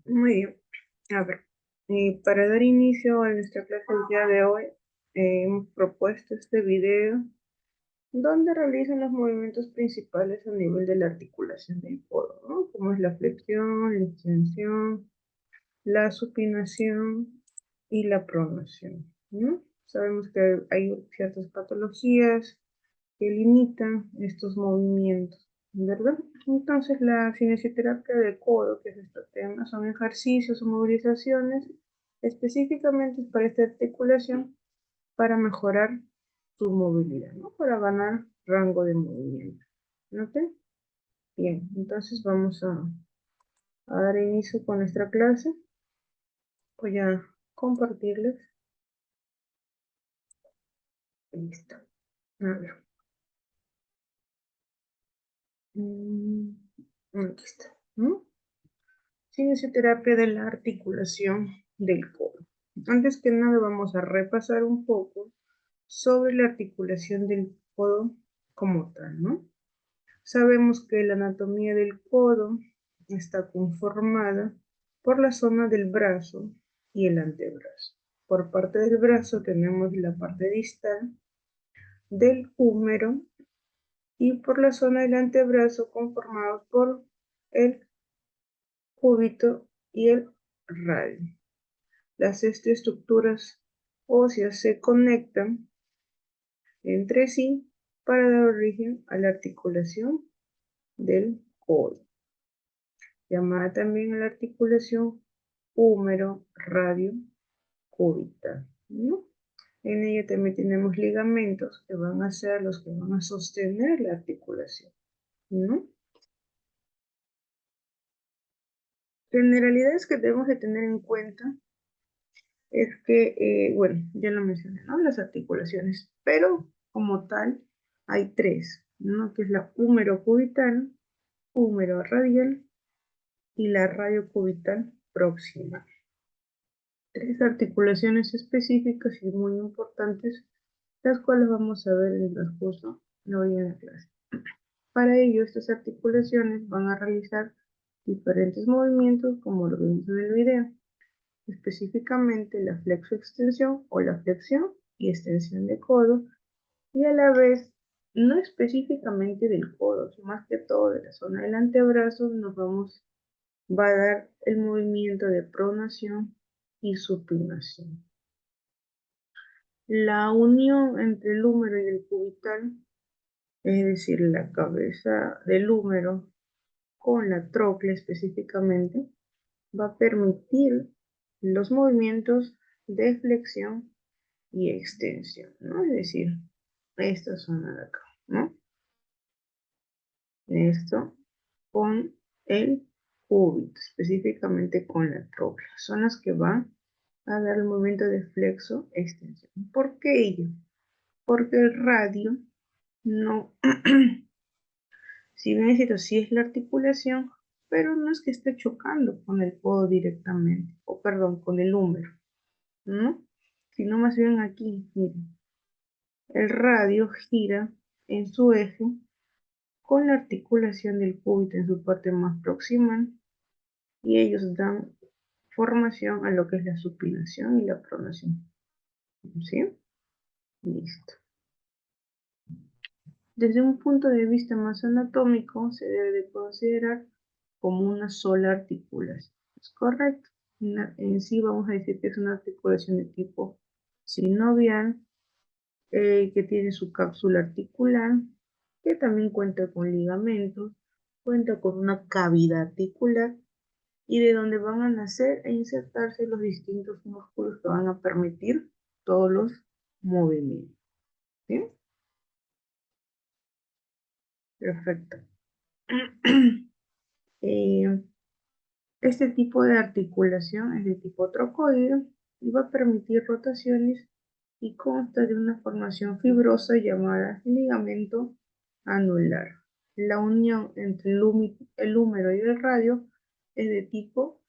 Muy bien. A ver, para dar inicio a nuestra clase del día de hoy, hemos propuesto este video donde realizan los movimientos principales a nivel de la articulación del codo, ¿no? Como es la flexión, la extensión, la supinación y la pronación, ¿no? Sabemos que hay ciertas patologías que limitan estos movimientos, ¿verdad? Entonces, la fisioterapia de codo, que es este tema, son ejercicios o movilizaciones específicamente para esta articulación para mejorar su movilidad, ¿no? Para ganar rango de movimiento. ¿Ok? Bien, entonces vamos a dar inicio con nuestra clase. Voy a compartirles. Listo. A ver. Mm, Aquí está, ¿no? Fisioterapia de la articulación del codo. Antes que nada vamos a repasar un poco sobre la articulación del codo como tal, ¿no? Sabemos que la anatomía del codo está conformada por la zona del brazo y el antebrazo. Por parte del brazo tenemos la parte distal del húmero y por la zona del antebrazo conformados por el cúbito y el radio. Las estructuras óseas se conectan entre sí para dar origen a la articulación del codo, llamada también a la articulación húmero-radio-cubital, ¿no? En ella también tenemos ligamentos que van a ser los que van a sostener la articulación, ¿no? Generalidades que debemos de tener en cuenta es que, bueno, ya lo mencioné, ¿no? Las articulaciones, pero como tal hay tres, ¿no? Que es la húmero-cubital, húmero-radial y la radio-cubital próxima. Tres articulaciones específicas y muy importantes, las cuales vamos a ver en el transcurso de hoy en la clase. Para ello, estas articulaciones van a realizar diferentes movimientos, como lo vimos en el video, específicamente la flexo-extensión o la flexión y extensión de codo, y a la vez, no específicamente del codo, sino más que todo de la zona del antebrazo, va a dar el movimiento de pronación y supinación. La unión entre el húmero y el cubital, es decir, la cabeza del húmero con la tróclea específicamente, va a permitir los movimientos de flexión y extensión, ¿no? Es decir, esta zona de acá, ¿no? Esto con el cúbito, específicamente con la tróclea, son las que van a dar el movimiento de flexo-extensión. ¿Por qué ello? Porque el radio no, si bien es cierto, sí es la articulación, pero no es que esté chocando con el codo directamente, o perdón, con el húmero, ¿no? Sino más bien aquí, miren, el radio gira en su eje con la articulación del cúbito en su parte más proximal y ellos dan formación a lo que es la supinación y la pronación. ¿Sí? Listo. Desde un punto de vista más anatómico, se debe de considerar como una sola articulación. ¿Es correcto? En sí vamos a decir que es una articulación de tipo sinovial, que tiene su cápsula articular, que también cuenta con ligamentos, cuenta con una cavidad articular y de donde van a nacer e insertarse los distintos músculos que van a permitir todos los movimientos. ¿Sí? Perfecto. Eh, Este tipo de articulación es de tipo trocoide y va a permitir rotaciones y consta de una formación fibrosa llamada ligamento anular. La unión entre el húmero y el radio es de tipo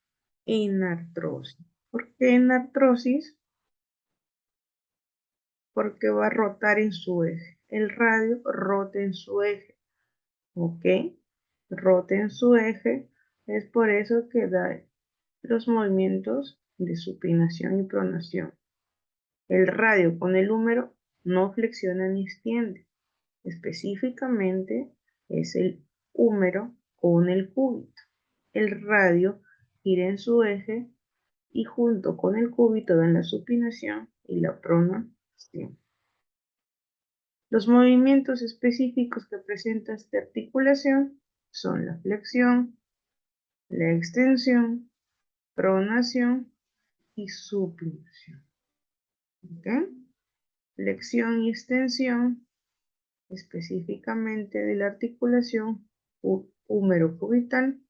enartrosis. ¿Por qué enartrosis? Porque va a rotar en su eje. El radio rota en su eje. ¿Ok? Rota en su eje. Es por eso que da los movimientos de supinación y pronación. El radio con el húmero no flexiona ni extiende. Específicamente es el húmero con el cúbito. El radio gira en su eje y junto con el cúbito dan la supinación y la pronación. Los movimientos específicos que presenta esta articulación son la flexión, la extensión, pronación y supinación. ¿Okay? Flexión y extensión específicamente de la articulación húmero cubital,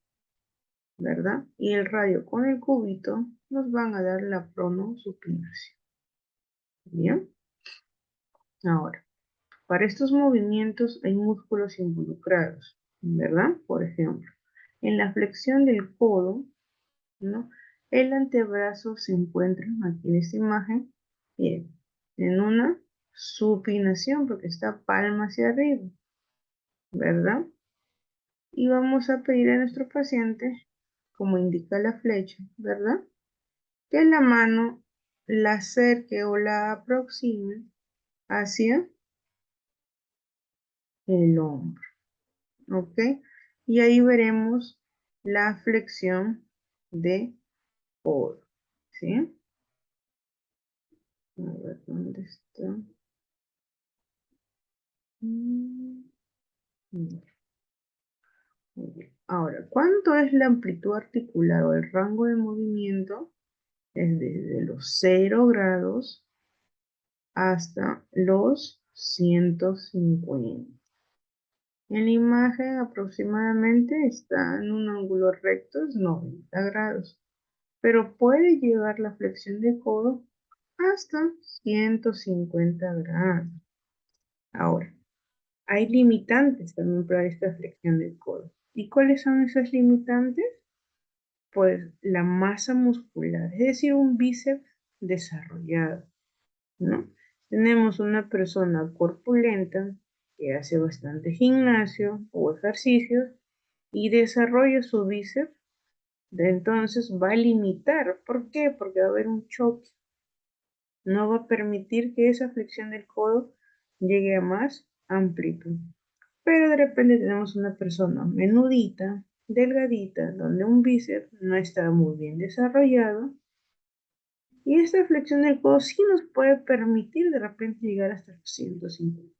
¿verdad? Y el radio con el cúbito nos van a dar la pronosupinación. Bien, ahora, para estos movimientos hay músculos involucrados, ¿verdad? Por ejemplo, en la flexión del codo, ¿no? El antebrazo se encuentra aquí en esta imagen, bien, en una supinación porque está palma hacia arriba, ¿verdad? Y vamos a pedir a nuestro paciente, como indica la flecha, ¿verdad? Que la mano la acerque o la aproxime hacia el hombro, ¿ok? Y ahí veremos la flexión de codo, ¿sí? A ver, ¿dónde está? Muy bien. Ahora, ¿cuánto es la amplitud articular o el rango de movimiento? Es desde los 0 grados hasta los 150. En la imagen aproximadamente está en un ángulo recto, es 90 grados, pero puede llevar la flexión de codo hasta 150 grados. Ahora, hay limitantes también para esta flexión del codo. ¿Y cuáles son esas limitantes? Pues la masa muscular, es decir, un bíceps desarrollado, ¿no? Tenemos una persona corpulenta que hace bastante gimnasio o ejercicios y desarrolla su bíceps, entonces va a limitar. ¿Por qué? Porque va a haber un choque. No va a permitir que esa flexión del codo llegue a más amplitud. Pero de repente tenemos una persona menudita, delgadita, donde un bíceps no está muy bien desarrollado. Y esta flexión del codo sí nos puede permitir de repente llegar hasta los 150.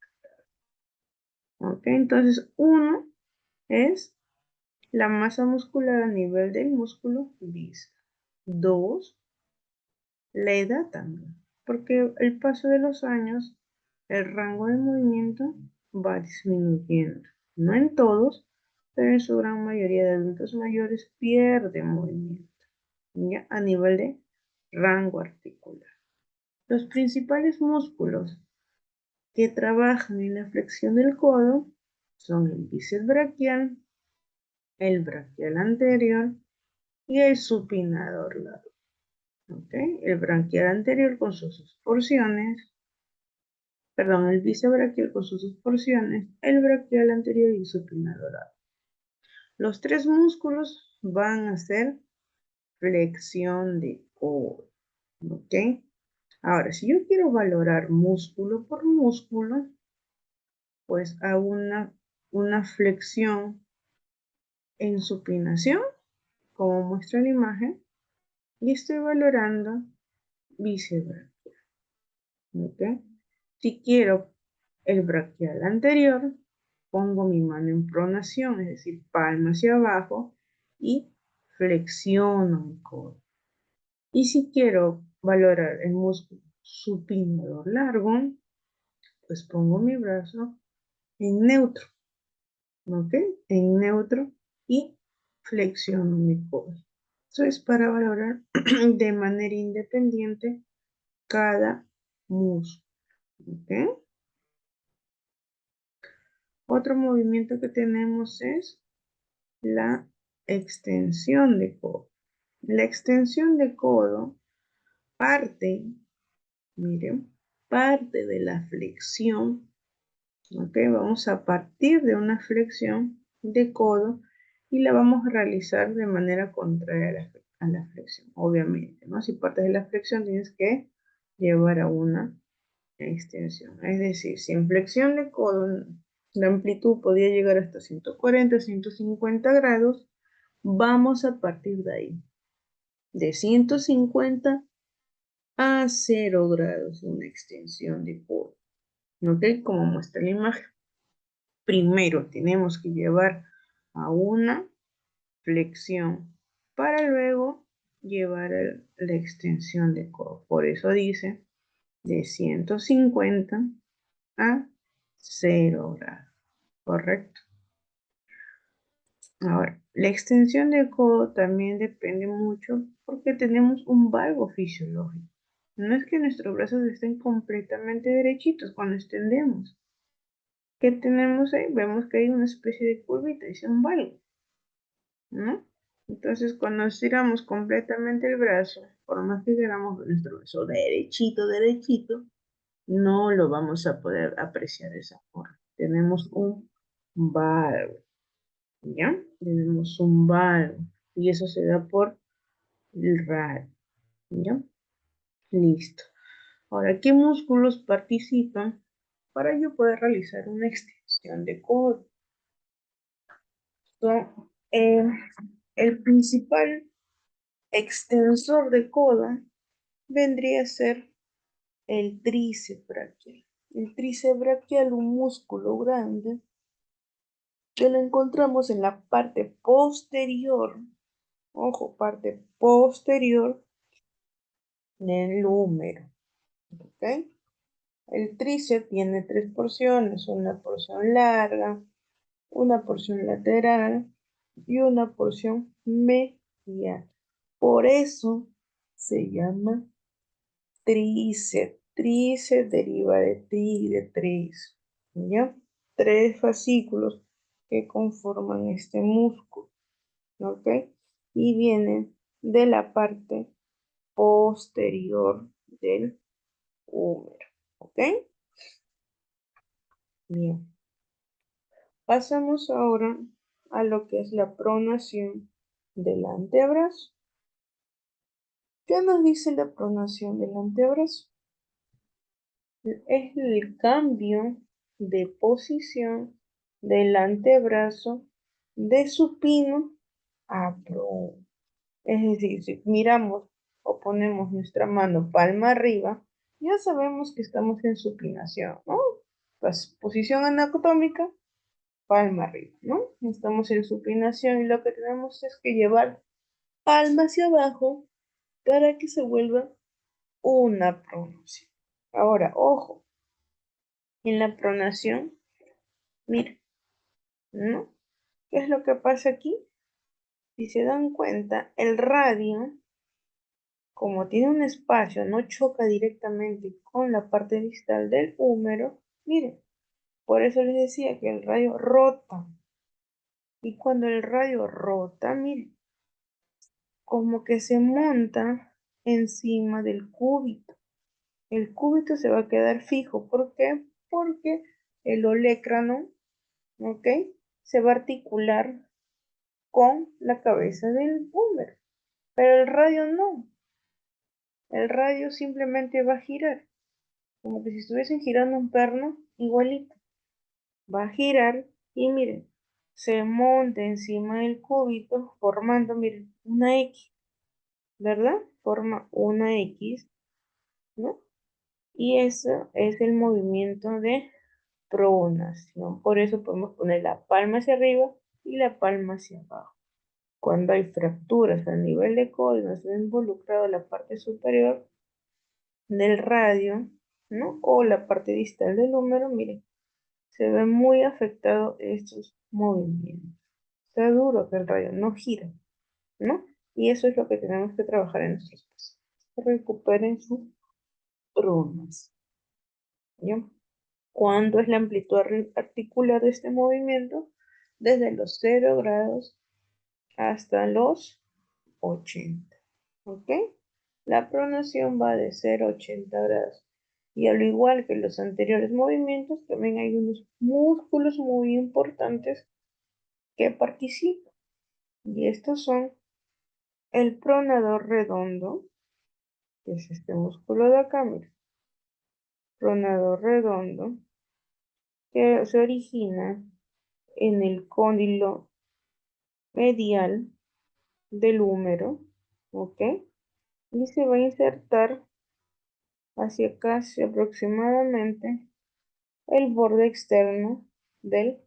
¿Ok? Entonces, uno es la masa muscular a nivel del músculo bíceps. Dos, la edad también. Porque el paso de los años, el rango de movimiento va disminuyendo. No en todos, pero en su gran mayoría de adultos mayores pierde movimiento. ¿Ya? A nivel de rango articular. Los principales músculos que trabajan en la flexión del codo son el bíceps braquial, el braquial anterior y el supinador largo. ¿Okay? El braquial anterior con sus porciones, perdón, el bíceps braquial con sus porciones, el braquial anterior y el supinador largo. Los tres músculos van a hacer flexión de codo. ¿Ok? Ahora, si yo quiero valorar músculo por músculo, pues hago una flexión en supinación, como muestra la imagen, y estoy valorando bíceps braquial. ¿Okay? Si quiero el braquial anterior, pongo mi mano en pronación, es decir, palma hacia abajo, y flexiono mi codo. Y si quiero valorar el músculo supinador largo, pues pongo mi brazo en neutro, ¿ok? En neutro y flexiono mi codo. Eso es para valorar de manera independiente cada músculo, ¿ok? Otro movimiento que tenemos es la extensión de codo. La extensión de codo parte, miren, parte de la flexión. ¿Ok? Vamos a partir de una flexión de codo y la vamos a realizar de manera contraria a la flexión. a la flexión, obviamente, ¿no? Si partes de la flexión, tienes que llevar a una extensión. Es decir, si en flexión de codo la amplitud podía llegar hasta 140, 150 grados, vamos a partir de ahí, de 150 a 0 grados, una extensión de codo. ¿Ok? Como muestra la imagen. Primero tenemos que llevar a una flexión para luego llevar la extensión de codo. Por eso dice de 150 a 0 grados. ¿Correcto? Ahora, la extensión del codo también depende mucho porque tenemos un valgo fisiológico. No es que nuestros brazos estén completamente derechitos cuando extendemos. ¿Qué tenemos ahí? Vemos que hay una especie de curvita, es un valgo, ¿no? Entonces, cuando estiramos completamente el brazo, por más que queramos nuestro brazo derechito, derechito, no lo vamos a poder apreciar de esa forma. Tenemos un valgo, ¿ya? Tenemos un valgo, y eso se da por el radio, ¿ya? Listo. Ahora, ¿qué músculos participan para yo poder realizar una extensión de codo? Son, el principal extensor de codo vendría a ser el tríceps braquial. El tríceps braquial, un músculo grande que lo encontramos en la parte posterior, ojo, parte posterior del húmero, ¿ok? El tríceps tiene tres porciones, una porción larga, una porción lateral y una porción medial. Por eso se llama tríceps. Tríceps deriva de tri, de tríceps, ¿ya? Tres fascículos que conforman este músculo, ¿ok? Y vienen de la parte posterior del húmero, ¿ok? Bien. Pasamos ahora a lo que es la pronación del antebrazo. ¿Qué nos dice la pronación del antebrazo? Es el cambio de posición del antebrazo de supino a prono. Es decir, si miramos o ponemos nuestra mano palma arriba, ya sabemos que estamos en supinación, ¿no? Pues, posición anatómica, palma arriba, ¿no? Estamos en supinación y lo que tenemos es que llevar palma hacia abajo para que se vuelva una pronación. Ahora, ojo, en la pronación, mira, ¿no? ¿Qué es lo que pasa aquí? Si se dan cuenta, el radio, como tiene un espacio, no choca directamente con la parte distal del húmero, miren, por eso les decía que el radio rota. Y cuando el radio rota, miren, como que se monta encima del cúbito. El cúbito se va a quedar fijo. ¿Por qué? Porque el olecrano, ¿ok? Se va a articular con la cabeza del húmero. Pero el radio no. El radio simplemente va a girar. Como que si estuviesen girando un perno, igualito. Va a girar y miren, se monta encima del cúbito formando, miren, una X, ¿verdad? Forma una X, ¿no? Y eso es el movimiento de pronación. Por eso podemos poner la palma hacia arriba y la palma hacia abajo. Cuando hay fracturas a nivel de codo y nos ha involucrado la parte superior del radio, ¿no? O la parte distal del húmero, miren, se ve muy afectado estos movimientos. Está duro que el radio no gira, ¿no? Y eso es lo que tenemos que trabajar en nuestros pacientes. Que recuperen sus pronas, ¿ya? ¿Cuánto es la amplitud articular de este movimiento? Desde los 0 grados hasta los 80. ¿Ok? La pronación va de 0 a 80 grados. Y al igual que los anteriores movimientos, también hay unos músculos muy importantes que participan. Y estos son el pronador redondo, que es este músculo de acá, mira, pronador redondo, que se origina en el cóndilo medial del húmero, ¿ok? Y se va a insertar hacia casi aproximadamente el borde externo del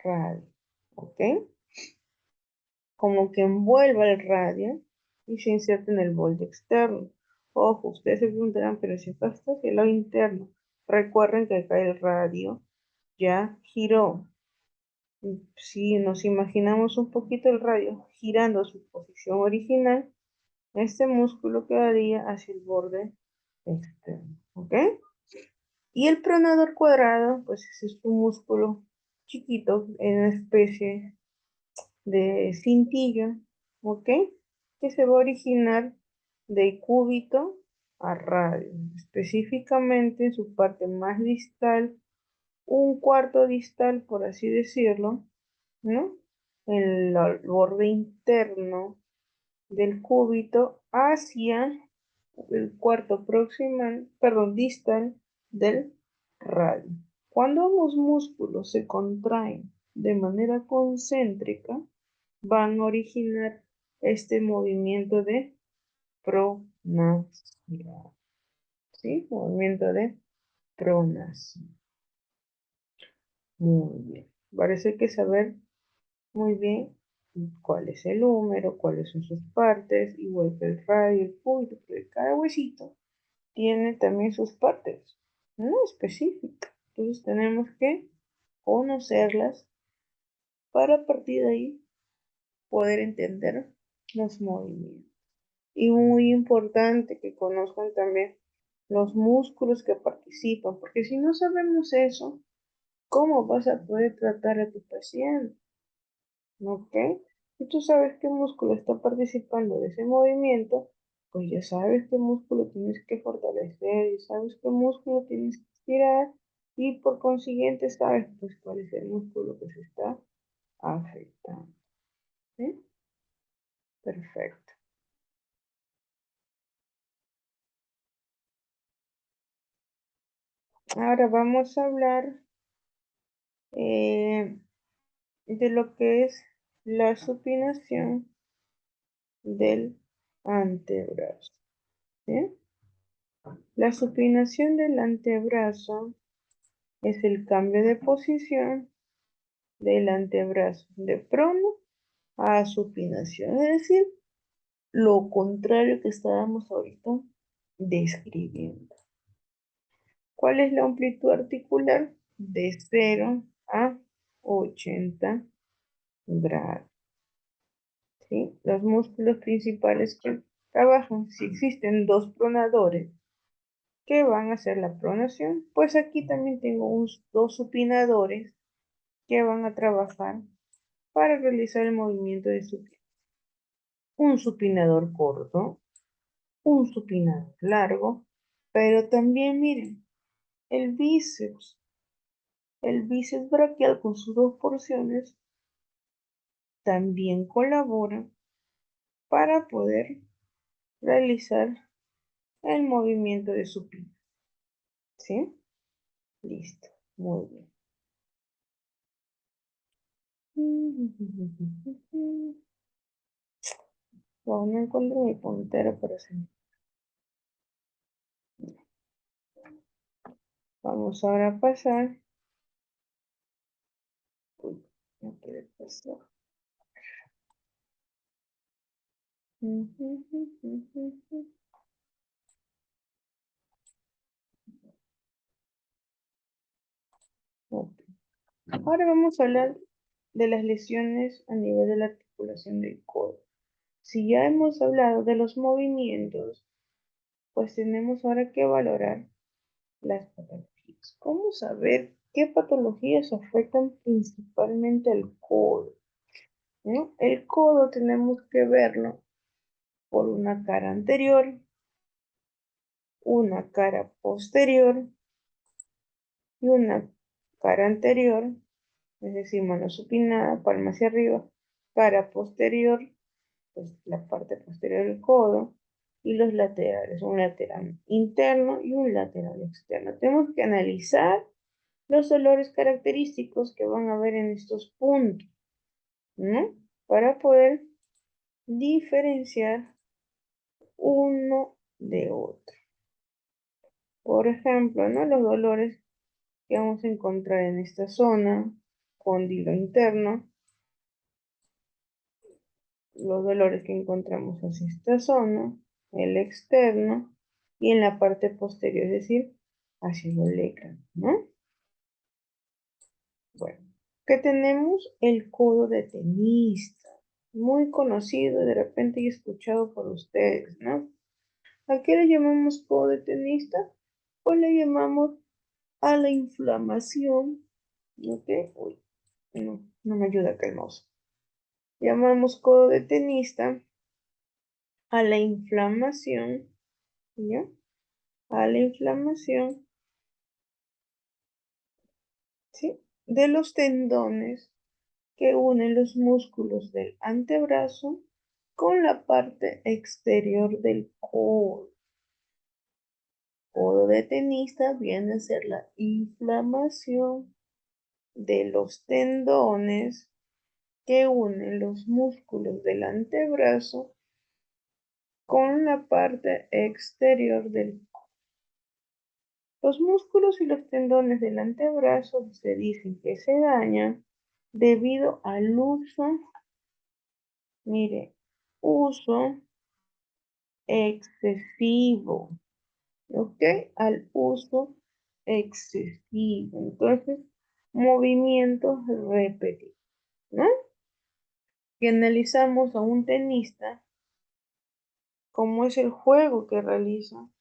radio, ¿ok? Como que envuelva el radio y se inserta en el borde externo. Ojo, ustedes se preguntarán, pero si acá está hacia el lado interno, recuerden que acá el radio ya giró. Si nos imaginamos un poquito el radio girando a su posición original, este músculo quedaría hacia el borde externo, ¿ok? Y el pronador cuadrado, pues es un músculo chiquito, en una especie de cintillo, ¿ok? Que se va a originar de cúbito a radio, específicamente en su parte más distal, un cuarto distal, por así decirlo, ¿no? En el borde interno del cúbito hacia el cuarto proximal, perdón, distal del radio. Cuando ambos músculos se contraen de manera concéntrica, van a originar este movimiento de pronación. ¿Sí? Movimiento de pronación. Muy bien. Parece que saber muy bien cuál es el húmero, cuáles son sus partes, igual que el radio, el cúbito, porque cada huesito tiene también sus partes, no específicas. Entonces tenemos que conocerlas para a partir de ahí poder entender los movimientos. Y muy importante que conozcan también los músculos que participan, porque si no sabemos eso, ¿cómo vas a poder tratar a tu paciente? ¿Ok? Si tú sabes qué músculo está participando de ese movimiento, pues ya sabes qué músculo tienes que fortalecer, y sabes qué músculo tienes que estirar, y por consiguiente sabes pues cuál es el músculo que se está afectando. ¿Sí? Perfecto. Ahora vamos a hablar eh, de lo que es la supinación del antebrazo. ¿Sí? La supinación del antebrazo es el cambio de posición del antebrazo de prono a supinación, es decir, lo contrario que estábamos ahorita describiendo. ¿Cuál es la amplitud articular? De 0 a 80 grados. ¿Sí? Los músculos principales que trabajan, si existen dos pronadores que van a hacer la pronación, pues aquí también tengo dos supinadores que van a trabajar para realizar el movimiento de supinación. Un supinador corto, un supinador largo, pero también miren, el bíceps braquial con sus dos porciones también colabora para poder realizar el movimiento de supinación. ¿Sí? Listo. Muy bien. No, no encuentro mi puntero para hacer. Vamos ahora a pasar. Uy, no quiere pasar. Ok. Ahora vamos a hablar de las lesiones a nivel de la articulación del codo. Si ya hemos hablado de los movimientos, pues tenemos ahora que valorar las patologías. ¿Cómo saber qué patologías afectan principalmente al codo? ¿No? El codo tenemos que verlo por una cara anterior, una cara posterior y una cara anterior, es decir, mano supinada, palma hacia arriba, cara posterior, pues, la parte posterior del codo y los laterales, un lateral interno y un lateral externo. Tenemos que analizar los dolores característicos que van a haber en estos puntos, ¿no? Para poder diferenciar uno de otro. Por ejemplo, ¿no? Los dolores que vamos a encontrar en esta zona, cóndilo interno, los dolores que encontramos hacia esta zona, el externo, y en la parte posterior, es decir, hacia el olecranon, ¿no? Bueno, ¿qué tenemos? El codo de tenista, muy conocido, de repente y escuchado por ustedes, ¿no? ¿A qué le llamamos codo de tenista? Pues le llamamos a la inflamación, ¿ok? Uy, no me ayuda acá el mouse. Llamamos codo de tenista a la inflamación, ¿ya? A la inflamación, ¿sí? De los tendones que unen los músculos del antebrazo con la parte exterior del codo. Codo de tenista viene a ser la inflamación de los tendones que unen los músculos del antebrazo con la parte exterior del codo. Los músculos y los tendones del antebrazo se dicen que se dañan debido al uso, mire, uso excesivo, ¿ok? Al uso excesivo. Entonces, movimientos repetidos, ¿no? Y analizamos a un tenista, cómo es el juego que realiza.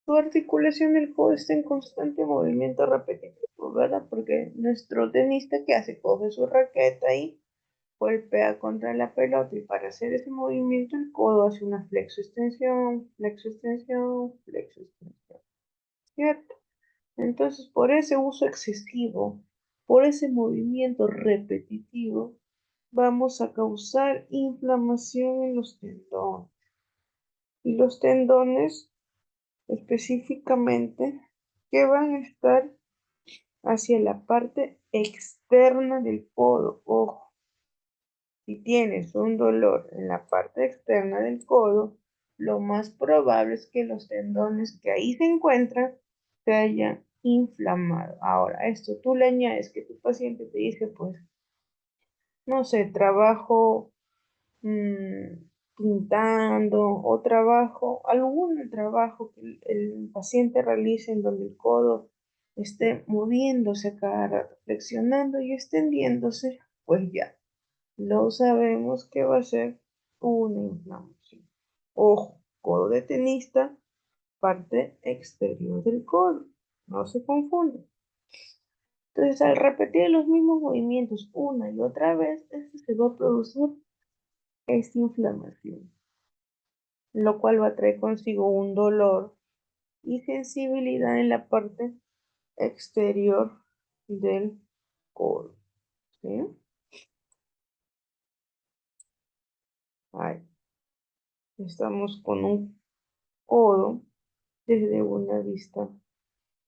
Su articulación del codo está en constante movimiento repetitivo, ¿verdad? Porque nuestro tenista, ¿qué hace? Coge su raqueta y golpea contra la pelota, y para hacer ese movimiento el codo hace una flexo-extensión, flexo-extensión, flexo-extensión, ¿cierto? Entonces, por ese uso excesivo, por ese movimiento repetitivo, vamos a causar inflamación en los tendones. Y los tendones específicamente que van a estar hacia la parte externa del codo. Ojo, si tienes un dolor en la parte externa del codo, lo más probable es que los tendones que ahí se encuentran se hayan inflamado. Ahora, esto tú le añades que tu paciente te dice, pues, no sé, trabajo pintando o trabajo, algún trabajo que el paciente realice en donde el codo esté moviéndose a cada rato, flexionando y extendiéndose, pues ya, lo sabemos que va a ser una inflamación. Ojo, codo de tenista, parte exterior del codo, no se confunde. Entonces, al repetir los mismos movimientos una y otra vez, esto se va a producir esta inflamación, lo cual va a traer consigo un dolor y sensibilidad en la parte exterior del codo, ¿sí? Ahí estamos con un codo desde una vista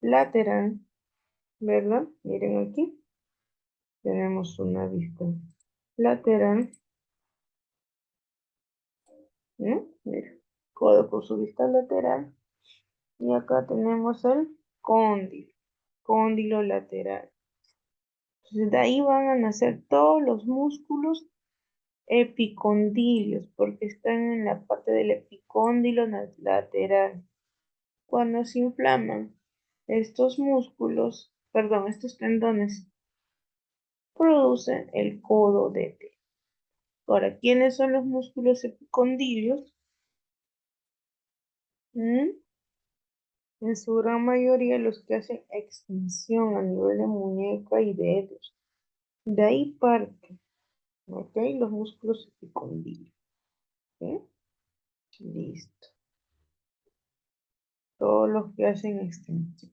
lateral, ¿verdad? Miren aquí, tenemos una vista lateral, ¿no? Miren, codo por su vista lateral, y acá tenemos el cóndilo, cóndilo lateral. Entonces, de ahí van a nacer todos los músculos epicondilios, porque están en la parte del epicóndilo lateral. Cuando se inflaman estos músculos, perdón, estos tendones, producen el codo de T. Ahora, ¿quiénes son los músculos epicondilios? En su gran mayoría los que hacen extensión a nivel de muñeca y dedos. De ahí parte, ¿ok? Los músculos epicondilios. ¿Ok? Listo. Todos los que hacen extensión.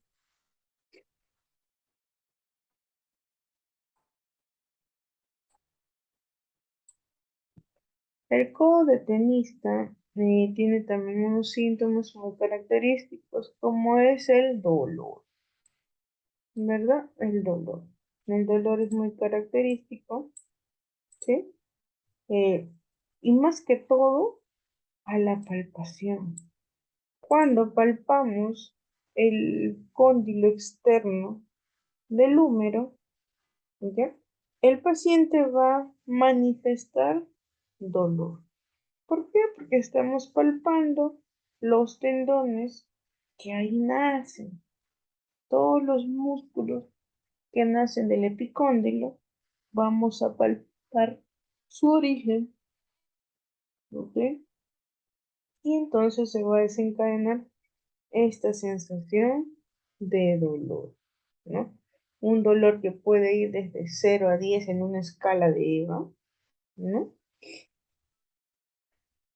El codo de tenista tiene también unos síntomas muy característicos, como es el dolor, ¿verdad? El dolor. El dolor es muy característico, ¿sí? Eh, y más que todo, a la palpación. Cuando palpamos el cóndilo externo del húmero, ¿ya? El paciente va a manifestar dolor. ¿Por qué? Porque estamos palpando los tendones que ahí nacen. Todos los músculos que nacen del epicóndilo, vamos a palpar su origen, ¿ok? Y entonces se va a desencadenar esta sensación de dolor, ¿no? Un dolor que puede ir desde 0 a 10 en una escala de EVA, ¿no?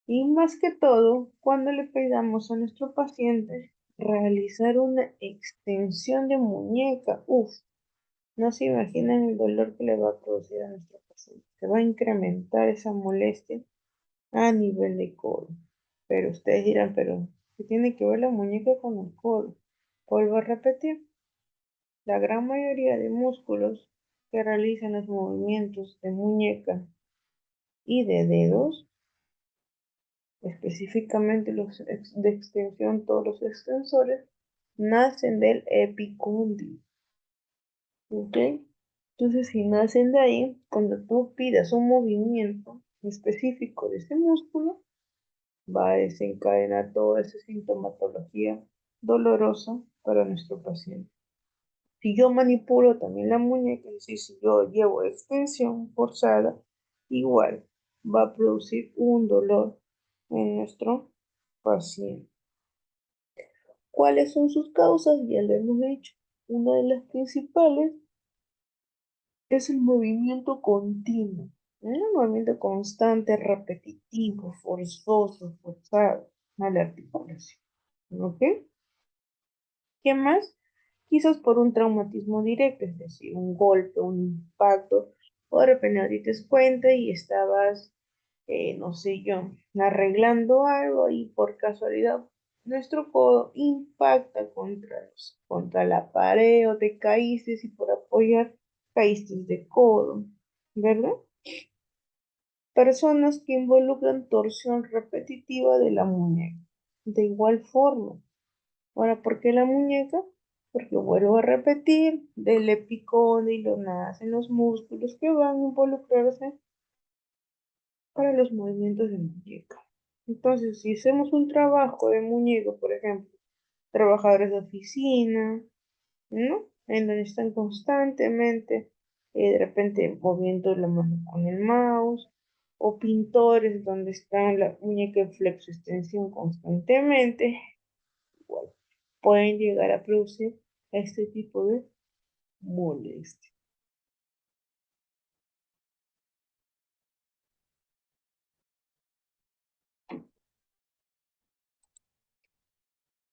Y más que todo, cuando le pedamos a nuestro paciente realizar una extensión de muñeca, no se imaginan el dolor que le va a producir a nuestro paciente. Se va a incrementar esa molestia a nivel de codo. Pero ustedes dirán, pero ¿qué tiene que ver la muñeca con el codo? Vuelvo a repetir, la gran mayoría de músculos que realizan los movimientos de muñeca y de dedos, específicamente los de extensión, todos los extensores, nacen del epicóndilo. ¿Ok? Entonces, si nacen de ahí, cuando tú pidas un movimiento específico de ese músculo, va a desencadenar toda esa sintomatología dolorosa para nuestro paciente. Si yo manipulo también la muñeca, es decir, si yo llevo extensión forzada, igual va a producir un dolor en nuestro paciente. ¿Cuáles son sus causas? Ya lo hemos dicho. Una de las principales es el movimiento continuo. Un movimiento constante, repetitivo, forzoso, forzado a la articulación. ¿Ok? ¿Qué más? Quizás por un traumatismo directo, es decir, un golpe, un impacto, o de repente no te das cuenta y estabas, no sé yo, arreglando algo y por casualidad nuestro codo impacta contra la pared o te caíste y por apoyar caíste de codo, ¿verdad? Personas que involucran torsión repetitiva de la muñeca. De igual forma, ahora, ¿por qué la muñeca? Porque vuelvo a repetir, del epicóndilo nacen los músculos que van a involucrarse para los movimientos de muñeca. Entonces, si hacemos un trabajo de muñeca, por ejemplo, trabajadores de oficina, ¿no? En donde están constantemente, de repente, moviendo la mano con el mouse, o pintores donde está la muñeca en flexo-extensión constantemente, igual pueden llegar a producir este tipo de molestia.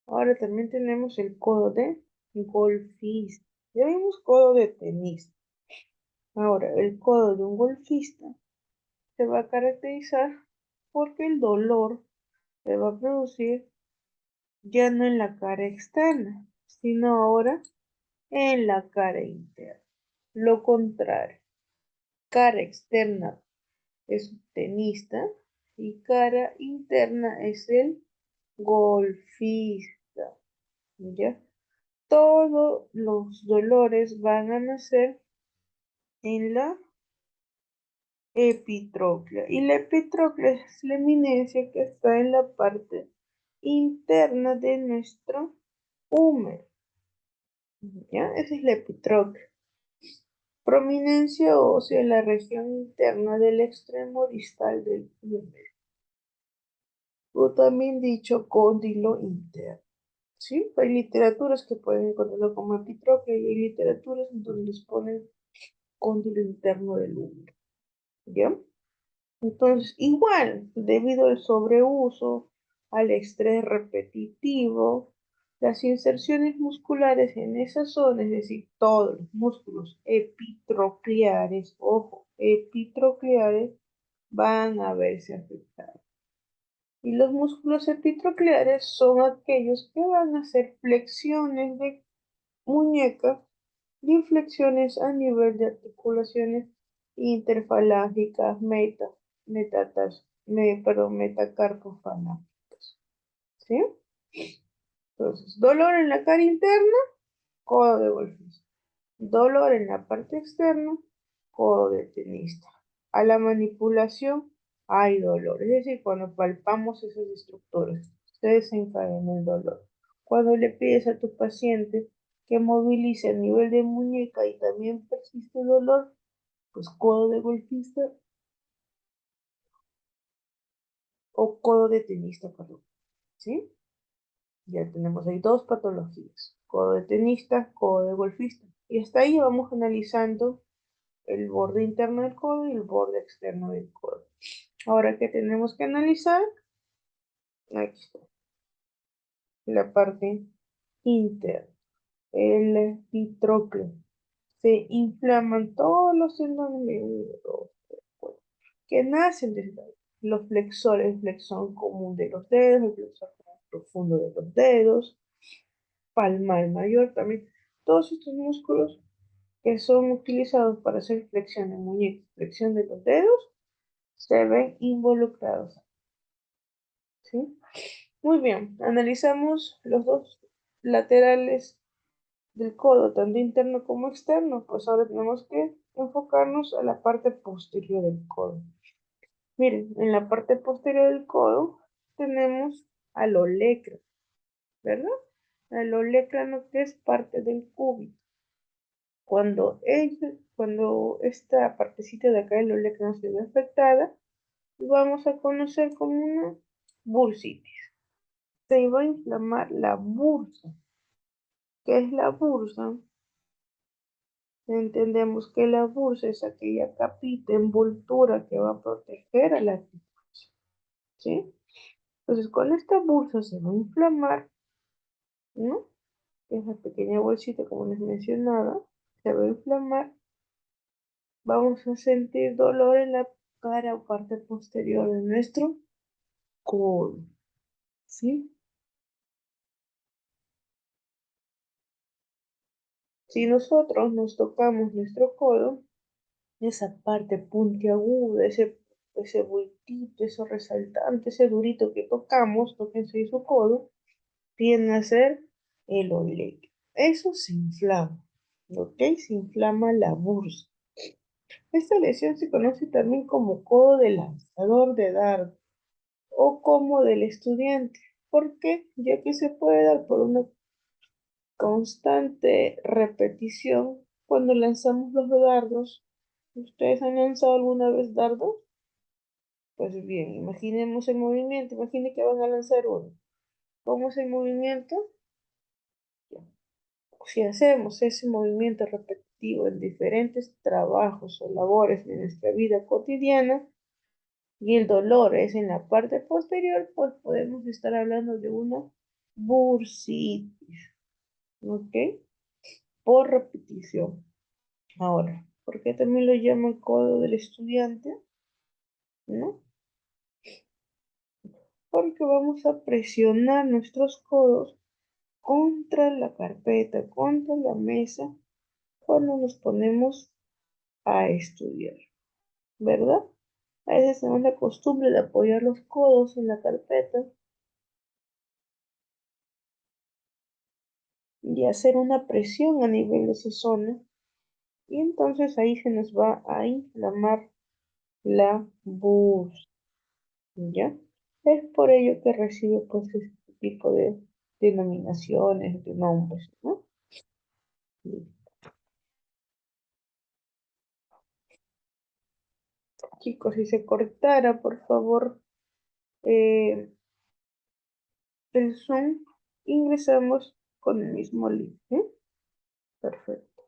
Ahora también tenemos el codo de golfista. Ya vimos codo de tenista. Ahora, el codo de un golfista se va a caracterizar porque el dolor se va a producir ya no en la cara externa, sino ahora en la cara interna. Lo contrario, cara externa es un tenista y cara interna es el golfista, ¿ya? Todos los dolores van a nacer en la epitróclea y la epitróclea es la eminencia que está en la parte interna de nuestro húmero, ¿ya? Esa es la epitróclea. Prominencia ósea en la región interna del extremo distal del húmero, o también dicho cóndilo interno. ¿Sí? Hay literaturas que pueden encontrarlo como epitróclea y hay literaturas en donde les ponen cóndilo interno del húmero. ¿Ya? Entonces, igual, debido al sobreuso, al estrés repetitivo, las inserciones musculares en esa zona, es decir, todos los músculos epitrocleares, ojo, epitrocleares, van a verse afectados. Y los músculos epitrocleares son aquellos que van a hacer flexiones de muñeca y inflexiones a nivel de articulaciones interfalángicas, metacarpofalángicas. ¿Sí? Entonces, dolor en la cara interna, codo de golfista. Dolor en la parte externa, codo de tenista. A la manipulación hay dolor. Es decir, cuando palpamos esas estructuras, se desencadena el dolor. Cuando le pides a tu paciente que movilice a nivel de muñeca y también persiste el dolor, pues codo de golfista o codo de tenista, perdón. ¿Sí? Ya tenemos ahí dos patologías. Codo de tenista, codo de golfista. Y hasta ahí vamos analizando el borde interno del codo y el borde externo del codo. Ahora, ¿qué tenemos que analizar? Aquí está. La parte interna. El epitrócleo. Se inflaman todos los tendones que nacen desde ahí. Los flexores, el flexón común de los dedos, el flexor profundo de los dedos, palmar mayor también. Todos estos músculos que son utilizados para hacer flexión de muñeca, flexión de los dedos, se ven involucrados. ¿Sí? Muy bien, analizamos los dos laterales del codo, tanto interno como externo. Pues ahora tenemos que enfocarnos a la parte posterior del codo. Miren, en la parte posterior del codo tenemos al olecrano, ¿verdad? Al olecrano que es parte del cúbito. Cuando esta partecita de acá del olecrano se ve afectada, vamos a conocer como una bursitis. Se va a inflamar la bursa. ¿Qué es la bursa? Entendemos que la bursa es aquella capita, envoltura que va a proteger a la articulación, ¿sí? Entonces, con esta bursa se va a inflamar, ¿no? Esa pequeña bolsita, como les mencionaba, se va a inflamar. Vamos a sentir dolor en la cara o parte posterior de nuestro codo, ¿sí? Si nosotros nos tocamos nuestro codo, esa parte puntiaguda, ese bultito, eso resaltante, ese durito que tocamos, tóquense ahí su codo, tiende a ser el oleque. Eso se inflama, ¿ok? Se inflama la bursa. Esta lesión se conoce también como codo de lanzador de dardo o como del estudiante. ¿Por qué? Ya que se puede dar por una constante repetición cuando lanzamos los dardos. ¿Ustedes han lanzado alguna vez dardos? Pues bien, imaginemos el movimiento. Imaginen que van a lanzar uno. ¿Cómo es el movimiento? Si hacemos ese movimiento repetitivo en diferentes trabajos o labores de nuestra vida cotidiana y el dolor es en la parte posterior, pues podemos estar hablando de una bursitis, ¿ok? Por repetición. Ahora, ¿por qué también lo llaman codo del estudiante? ¿No? Porque vamos a presionar nuestros codos contra la carpeta, contra la mesa, cuando nos ponemos a estudiar, ¿verdad? A veces tenemos la costumbre de apoyar los codos en la carpeta y hacer una presión a nivel de esa zona, y entonces ahí se nos va a inflamar la bursa, ¿ya? Es por ello que recibe pues este tipo de denominaciones, de nombres, ¿no? Chicos, si se cortara, por favor, eh, el Zoom, ingresamos con el mismo link, ¿eh? Perfecto.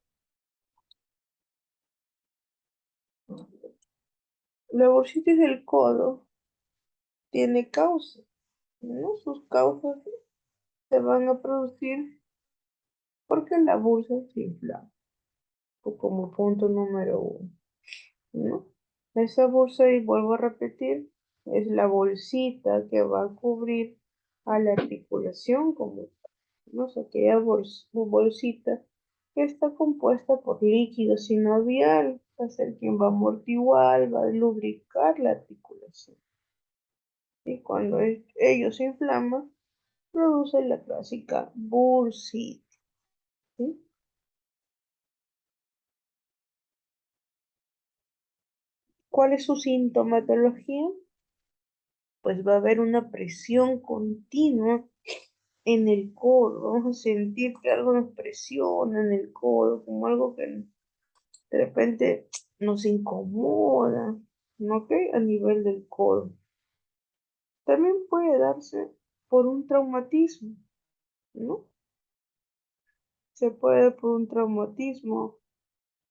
La bursitis del codo tiene causa, ¿no? Sus causas se van a producir porque la bursa se inflama, o como punto número uno, ¿no? Esa bursa, y vuelvo a repetir, es la bolsita que va a cubrir a la articulación como tal, ¿no? O sea, aquella bolsita que está compuesta por líquido sinovial, va a ser quien va a amortiguar, va a lubricar la articulación. Y cuando ello se inflama, produce la clásica bursitis, ¿sí? ¿Cuál es su sintomatología? Pues va a haber una presión continua en el codo. Vamos a sentir que algo nos presiona en el codo, como algo que de repente nos incomoda, ¿no? ¿Ok? A nivel del codo. También puede darse por un traumatismo, ¿no? Se puede dar por un traumatismo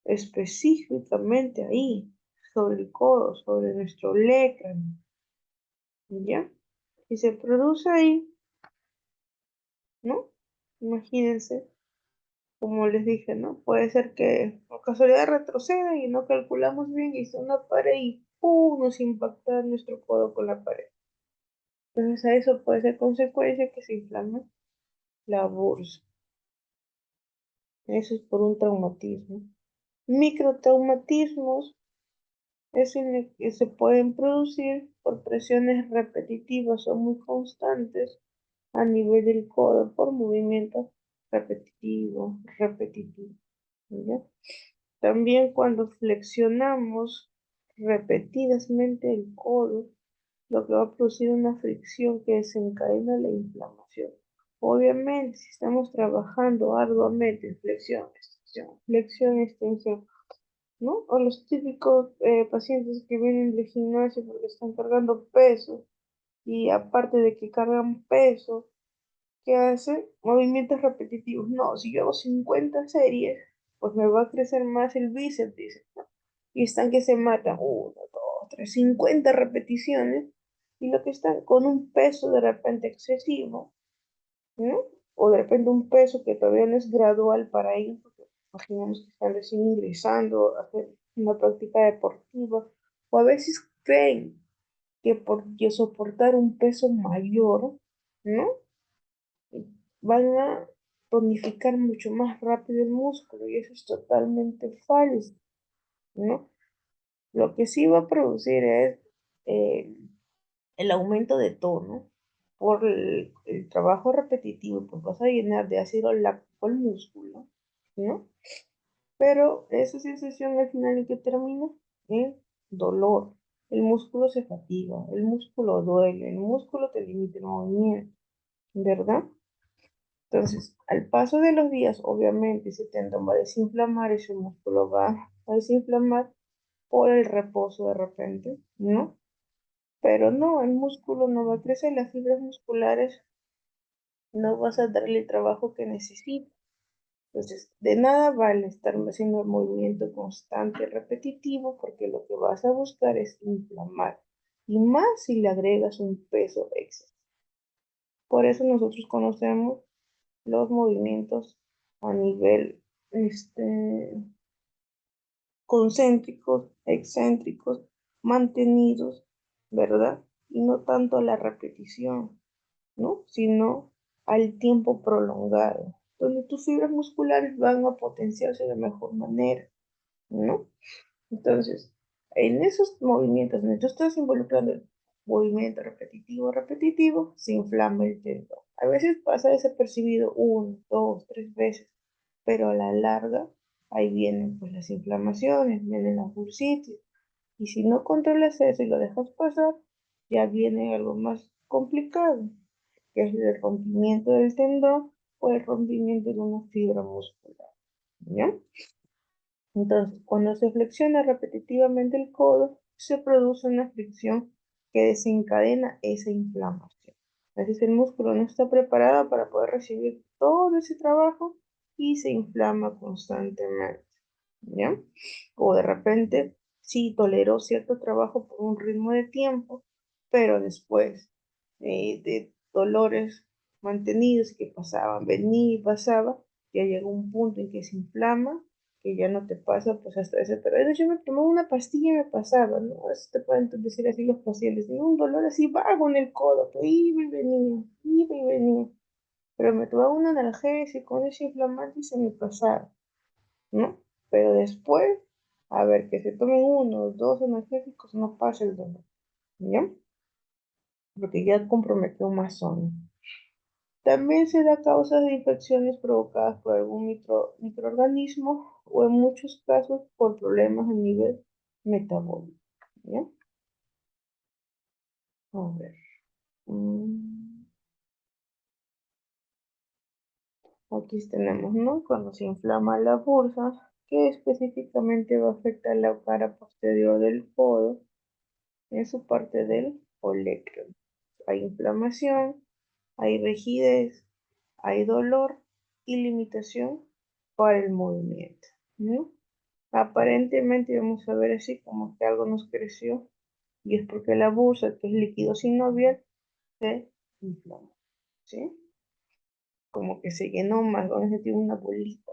específicamente ahí, sobre el codo, sobre nuestro lécrano, ¿ya? Y se produce ahí, ¿no? Imagínense, como les dije, ¿no? Puede ser que por casualidad retroceda y no calculamos bien y está una pared y ¡pum! Nos impacta nuestro codo con la pared. Entonces a eso puede ser consecuencia que se inflame la bursa. Eso es por un traumatismo. Microtraumatismos es en el que se pueden producir por presiones repetitivas o muy constantes a nivel del codo por movimientos repetitivos, ¿ya? También cuando flexionamos repetidamente el codo, lo que va a producir una fricción que desencadena la inflamación. Obviamente, si estamos trabajando arduamente, flexión, extensión, ¿no? O los típicos pacientes que vienen del gimnasio porque están cargando peso y aparte de que cargan peso, ¿qué hace? Movimientos repetitivos. No, si yo hago 50 series, pues me va a crecer más el bíceps, dice, ¿no? Y están que se matan, uno, dos, tres, 50 repeticiones, y lo que están con un peso de repente excesivo, ¿no? O de repente un peso que todavía no es gradual para ellos, porque imaginemos que están recién ingresando a hacer una práctica deportiva, o a veces creen que por soportar un peso mayor, ¿no? Van a tonificar mucho más rápido el músculo y eso es totalmente falso, ¿no? Lo que sí va a producir es eh, el aumento de tono por el trabajo repetitivo, pues vas a llenar de ácido láctico el músculo, ¿no? Pero esa sensación al final en que termina en dolor. El músculo se fatiga, el músculo duele, el músculo te limita el movimiento, ¿verdad? Entonces, al paso de los días, obviamente, se tendrá a desinflamar, ese músculo va a desinflamar por el reposo de repente, ¿no? Pero no, el músculo no va a crecer, las fibras musculares no vas a darle el trabajo que necesita. Entonces, de nada vale estar haciendo el movimiento constante y repetitivo porque lo que vas a buscar es inflamar. Y más si le agregas un peso extra. Por eso nosotros conocemos los movimientos a nivel concéntricos, excéntricos, mantenidos, ¿verdad? Y no tanto la repetición, ¿no? Sino al tiempo prolongado, donde tus fibras musculares van a potenciarse de mejor manera, ¿no? Entonces, en esos movimientos, donde tú estás involucrando el movimiento repetitivo, se inflama el tendón. A veces pasa desapercibido una, dos, tres veces, pero a la larga ahí vienen pues las inflamaciones, vienen las bursitis, y si no controlas eso y lo dejas pasar, ya viene algo más complicado, que es el rompimiento del tendón o el rompimiento de una fibra muscular, ¿ya? Entonces, cuando se flexiona repetitivamente el codo, se produce una fricción que desencadena esa inflamación. A veces el músculo no está preparado para poder recibir todo ese trabajo y se inflama constantemente, ¿ya? O de repente, sí toleró cierto trabajo por un ritmo de tiempo, pero después de dolores mantenidos que pasaban, venía y pasaba, ya llegó un punto en que se inflama que ya no te pasa, pues hasta ese, pero yo me tomaba una pastilla y me pasaba, ¿no? Eso te pueden decir así los pacientes, tenía un dolor así vago en el codo, que iba y venía, pero me tomaba un analgésico, un desinflamante y se me pasaba, ¿no? Pero después, a ver, que se tomen uno o dos analgésicos, no pasa el dolor, ¿ya? Porque ya comprometió más zona. También se da a causa de infecciones provocadas por algún microorganismo o en muchos casos por problemas a nivel metabólico. ¿Ya? A ver. mm, Aquí tenemos, ¿no? Cuando se inflama la bursa, que específicamente va a afectar la cara posterior del codo en su parte del olecranon. Hay inflamación, hay rigidez, hay dolor y limitación para el movimiento, ¿no? Aparentemente vamos a ver así como que algo nos creció y es porque la bursa, que es líquido sinovial, se inflamó, ¿sí? Como que se llenó más, vamos a sentir una bolita.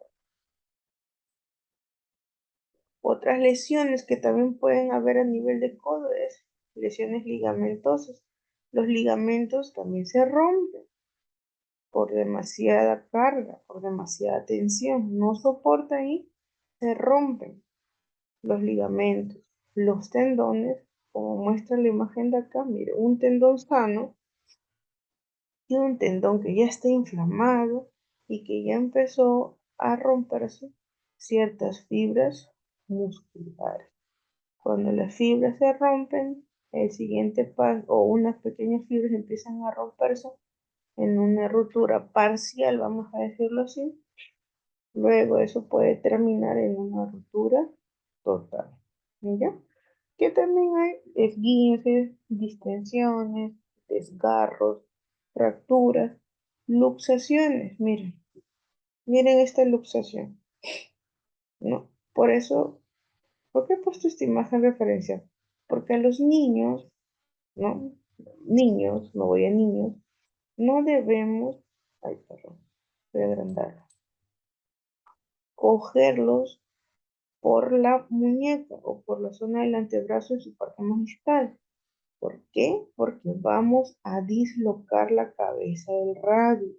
Otras lesiones que también pueden haber a nivel de codo es lesiones ligamentosas. Los ligamentos también se rompen por demasiada carga, por demasiada tensión, no soportan y se rompen los ligamentos, los tendones, como muestra la imagen de acá, mire, un tendón sano y un tendón que ya está inflamado y que ya empezó a romperse ciertas fibras musculares. Cuando las fibras se rompen, el siguiente paso, o unas pequeñas fibras empiezan a romperse en una rotura parcial, vamos a decirlo así. Luego eso puede terminar en una rotura total. ¿Ya? Que también hay esguinces, distensiones, desgarros, fracturas, luxaciones. Miren esta luxación, ¿no? Por eso, ¿por qué he puesto esta imagen de referencia? Porque a los niños, ¿no? Niños, no voy a niños, no debemos, ay, perdón, voy a agrandarlo, cogerlos por la muñeca o por la zona del antebrazo en su parte más distal. ¿Por qué? Porque vamos a dislocar la cabeza del radio.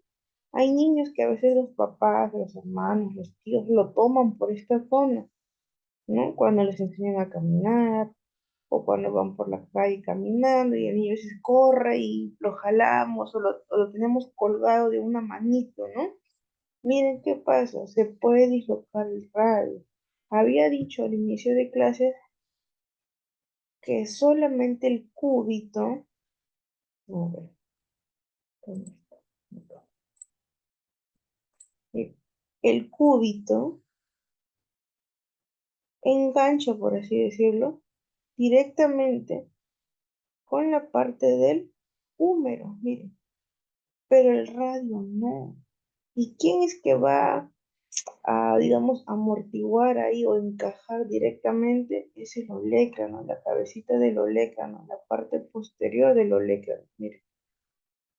Hay niños que a veces los papás, los hermanos, los tíos lo toman por esta zona, ¿no? Cuando les enseñan a caminar o cuando van por la calle caminando y el niño se corre y lo jalamos o lo tenemos colgado de una manito, ¿no? Miren qué pasa, se puede dislocar el radio. Había dicho al inicio de clases que solamente el cúbito, a ver, ¿dónde está? El cúbito engancha, por así decirlo, directamente con la parte del húmero, miren, pero el radio no. ¿Y quién es que va a, digamos, amortiguar ahí o encajar directamente? Es el olecrano, la cabecita del olecrano, la parte posterior del olecrano, miren.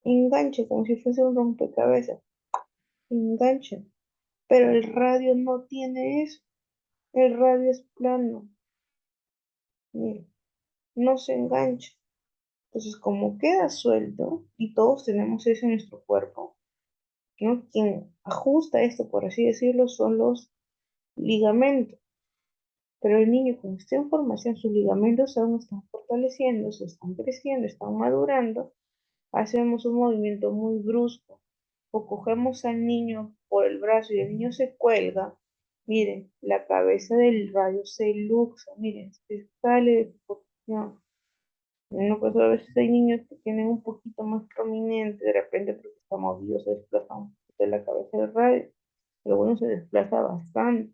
Engancha como si fuese un rompecabezas, engancha, pero el radio no tiene eso, el radio es plano, miren, no se engancha. Entonces, como queda suelto, y todos tenemos eso en nuestro cuerpo, ¿no? Quien ajusta esto, por así decirlo, son los ligamentos. Pero el niño, como está en formación, sus ligamentos aún están fortaleciendo, se están creciendo, están madurando, hacemos un movimiento muy brusco, o cogemos al niño por el brazo y el niño se cuelga, miren, la cabeza del radio se luxa, miren, se sale de su posición. No, pues a veces hay niños que tienen un poquito más prominente, de repente porque está movido, se desplaza un poquito de la cabeza del radio, pero bueno, se desplaza bastante.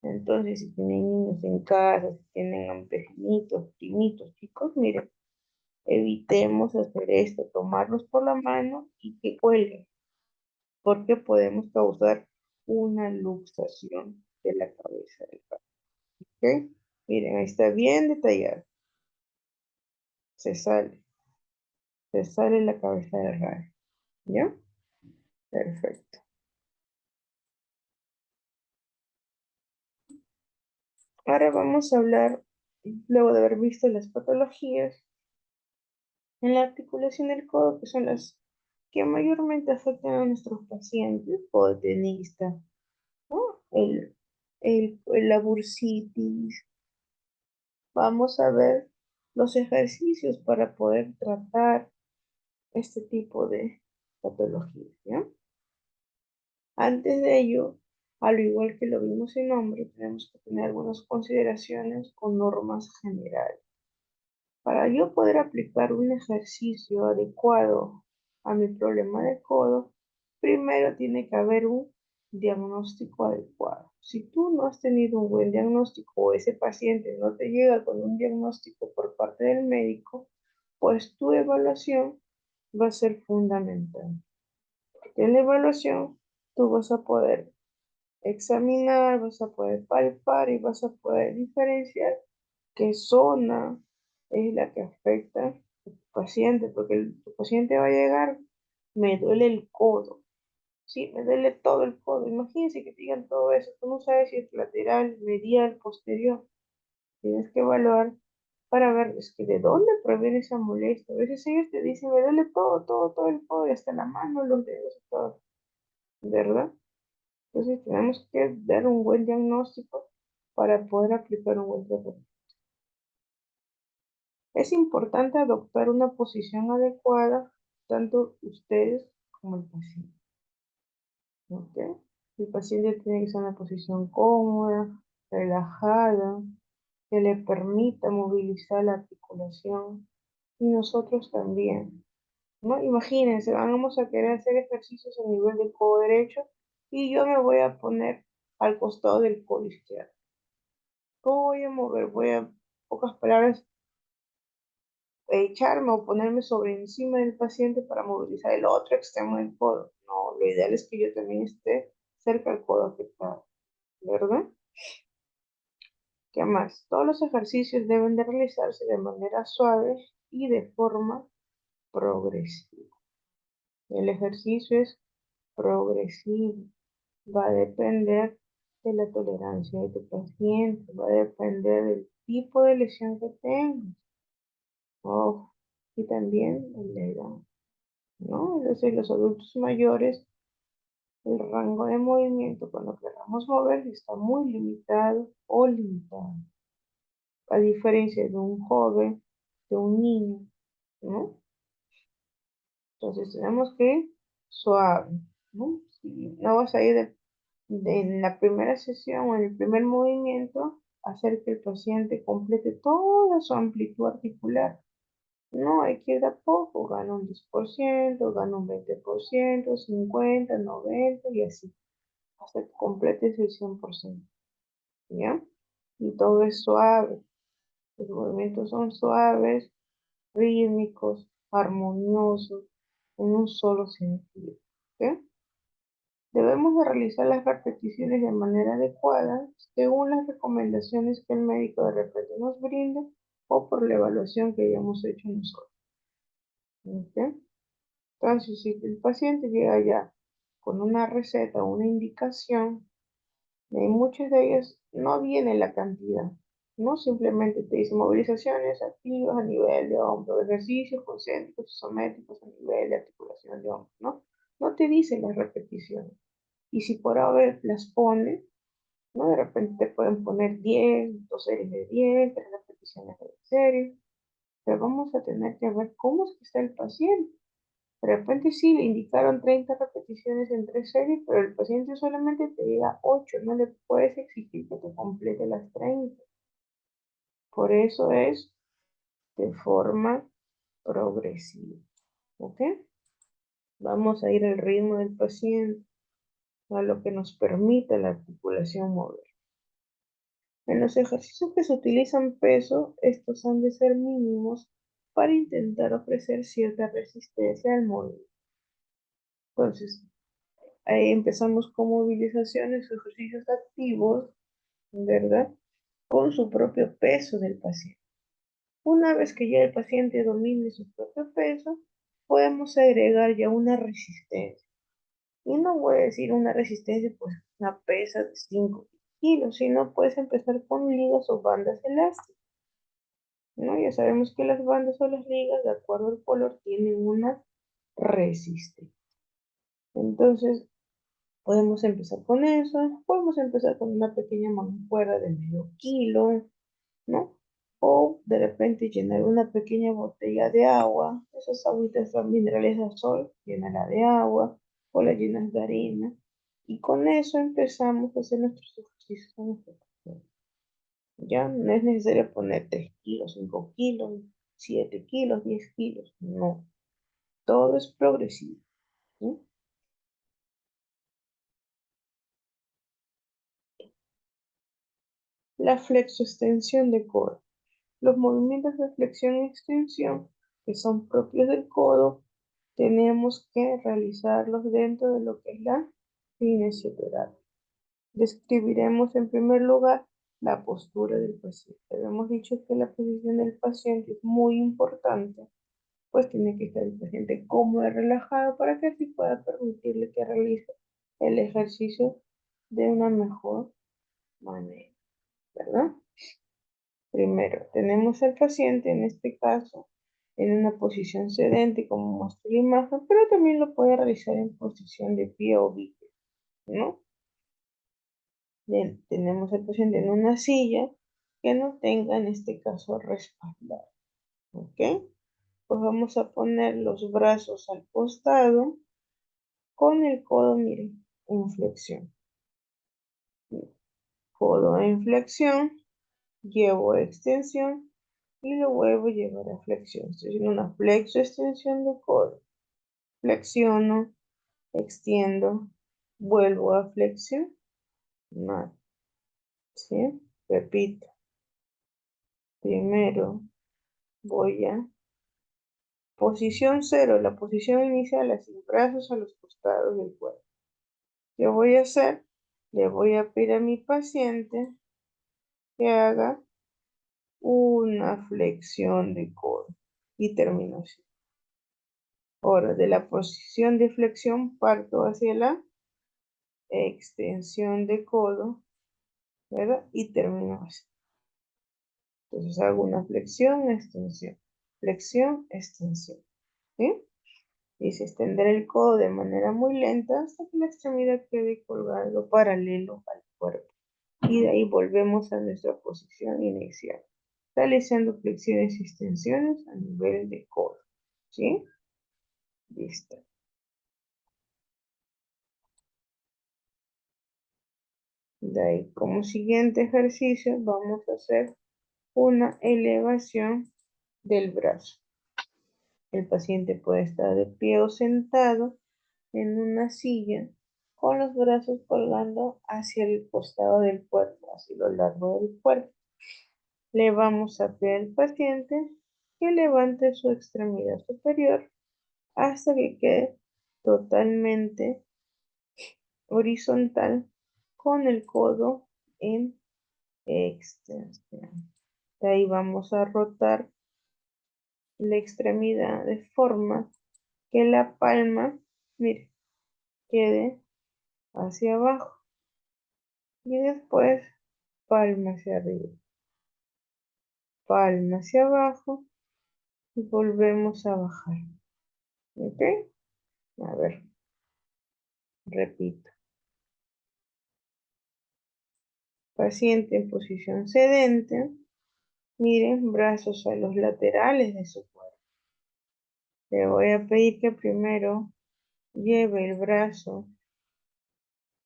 Entonces, si tienen niños en casa, si tienen pequeñitos, primitos, chicos, miren, evitemos hacer esto, tomarlos por la mano y que cuelguen, porque podemos causar una luxación de la cabeza del radio. ¿Ok? Miren, ahí está bien detallado. Se sale, se sale la cabeza del radio. ¿Ya? Perfecto. Ahora vamos a hablar, luego de haber visto las patologías en la articulación del codo, que son las que mayormente afectan a nuestros pacientes, codo tenista, ¿no? La bursitis. Vamos a ver los ejercicios para poder tratar este tipo de patologías, ¿ya? Antes de ello, al igual que lo vimos en hombre, tenemos que tener algunas consideraciones con normas generales. Para yo poder aplicar un ejercicio adecuado a mi problema de codo, primero tiene que haber un diagnóstico adecuado. Si tú no has tenido un buen diagnóstico o ese paciente no te llega con un diagnóstico por parte del médico, pues tu evaluación va a ser fundamental. Porque en la evaluación tú vas a poder examinar, vas a poder palpar y vas a poder diferenciar qué zona es la que afecta a tu paciente, porque tu paciente va a llegar, me duele el codo, sí, me duele todo el codo. Imagínense que te digan todo eso, tú no sabes si es lateral, medial, posterior. Tienes que evaluar para ver es que de dónde proviene esa molestia. A veces ellos te dicen, me duele todo el codo, y hasta la mano, los dedos, todo, ¿verdad? Entonces tenemos que dar un buen diagnóstico para poder aplicar un buen tratamiento. Es importante adoptar una posición adecuada, tanto ustedes como el paciente. ¿Ok? El paciente tiene que ser una posición cómoda, relajada, que le permita movilizar la articulación y nosotros también, ¿no? Imagínense, vamos a querer hacer ejercicios a nivel del codo derecho y yo me voy a poner al costado del codo izquierdo. ¿Cómo voy a mover? Voy a, pocas palabras, echarme o ponerme sobre encima del paciente para movilizar el otro extremo del codo. No, lo ideal es que yo también esté cerca del codo afectado, ¿verdad? ¿Qué más? Todos los ejercicios deben de realizarse de manera suave y de forma progresiva. El ejercicio es progresivo, va a depender de la tolerancia de tu paciente, va a depender del tipo de lesión que tengas, oh, y también de la edad, ¿no? Es decir, los adultos mayores, el rango de movimiento cuando queramos mover está muy limitado o limitado, a diferencia de un joven, de un niño, ¿no? Entonces tenemos que ir suave, ¿no? Si no vas a ir en la primera sesión o en el primer movimiento, hacer que el paciente complete toda su amplitud articular. No, hay que ir de a poco, gana un 10%, gana un 20%, 50, 90 y así, hasta que completes el 100%, ¿ya? Y todo es suave, los movimientos son suaves, rítmicos, armoniosos, en un solo sentido, ¿ok? Debemos de realizar las repeticiones de manera adecuada según las recomendaciones que el médico de repente nos brinda o por la evaluación que hayamos hecho nosotros, ¿ok? Entonces, si el paciente llega ya con una receta o una indicación, en muchas de ellas no viene la cantidad, no simplemente te dice movilizaciones activas a nivel de hombro, ejercicios concéntricos, isométricos a nivel de articulación de hombro, ¿no? No te dice las repeticiones. Y si por haber las pone, ¿no? De repente te pueden poner 10, 2 series de 10, 3 repeticiones de serie, pero vamos a tener que ver cómo es que está el paciente. De repente sí, le indicaron 30 repeticiones en 3 series, pero el paciente solamente te llega 8, no le puedes exigir que te complete las 30. Por eso es de forma progresiva, ¿ok? Vamos a ir al ritmo del paciente, a lo que nos permite la articulación mover. En los ejercicios que se utilizan peso, estos han de ser mínimos para intentar ofrecer cierta resistencia al movimiento. Entonces, ahí empezamos con movilizaciones o ejercicios activos, ¿verdad? Con su propio peso del paciente. Una vez que ya el paciente domine su propio peso, podemos agregar ya una resistencia. Y no voy a decir una resistencia, pues una pesa de 5 kilos. Si no, puedes empezar con ligas o bandas elásticas, ¿no? Ya sabemos que las bandas o las ligas, de acuerdo al color, tienen una resistencia. Entonces, podemos empezar con eso. Podemos empezar con una pequeña mancuerna de medio kilo, ¿no? O de repente llenar una pequeña botella de agua. Esas agüitas son minerales de sol, llenarla de agua o la llenas de arena. Y con eso empezamos a hacer nuestros ejercicios con nuestro cuerpo. Ya no es necesario poner 3 kilos, 5 kilos, 7 kilos, 10 kilos. No, todo es progresivo. ¿Sí? La flexoextensión de codo. Los movimientos de flexión y extensión que son propios del codo, tenemos que realizarlos dentro de lo que es la fisioterapia. Describiremos en primer lugar la postura del paciente. Habíamos dicho que la posición del paciente es muy importante, pues tiene que estar el paciente cómodo y relajado para que así pueda permitirle que realice el ejercicio de una mejor manera, ¿verdad? Primero, tenemos al paciente, en este caso, en una posición sedente, como muestra la imagen, pero también lo puede realizar en posición de pie o bípedo, ¿no? Bien, tenemos al paciente en una silla que no tenga, en este caso, respaldar, ¿ok? Pues vamos a poner los brazos al costado con el codo, miren, en flexión. Codo en flexión, llevo extensión y lo vuelvo a llevar a flexión. Estoy haciendo una flexo extensión de codo. Flexiono, extiendo, vuelvo a flexionar. ¿Sí? Repito. Primero voy a posición cero, la posición inicial, así, brazos a los costados del cuerpo. ¿Qué voy a hacer? Le voy a pedir a mi paciente que haga una flexión de codo y termino así. Ahora, de la posición de flexión parto hacia la extensión de codo, ¿verdad? Y termino así. Entonces hago una flexión, extensión, ¿sí? Y se extenderá el codo de manera muy lenta hasta que la extremidad quede colgado paralelo al cuerpo. Y de ahí volvemos a nuestra posición inicial, realizando flexiones y extensiones a nivel de codo, ¿sí? Listo. De ahí, como siguiente ejercicio, vamos a hacer una elevación del brazo. El paciente puede estar de pie o sentado en una silla con los brazos colgando hacia el costado del cuerpo, hacia lo largo del cuerpo. Le vamos a pedir al paciente que levante su extremidad superior hasta que quede totalmente horizontal con el codo en extensión. De ahí vamos a rotar la extremidad de forma que la palma, mire, quede hacia abajo y después palma hacia arriba, palma hacia abajo y volvemos a bajar. ¿Ok? A ver, repito. Paciente en posición sedente, miren, brazos a los laterales de su cuerpo. Le voy a pedir que primero lleve el brazo,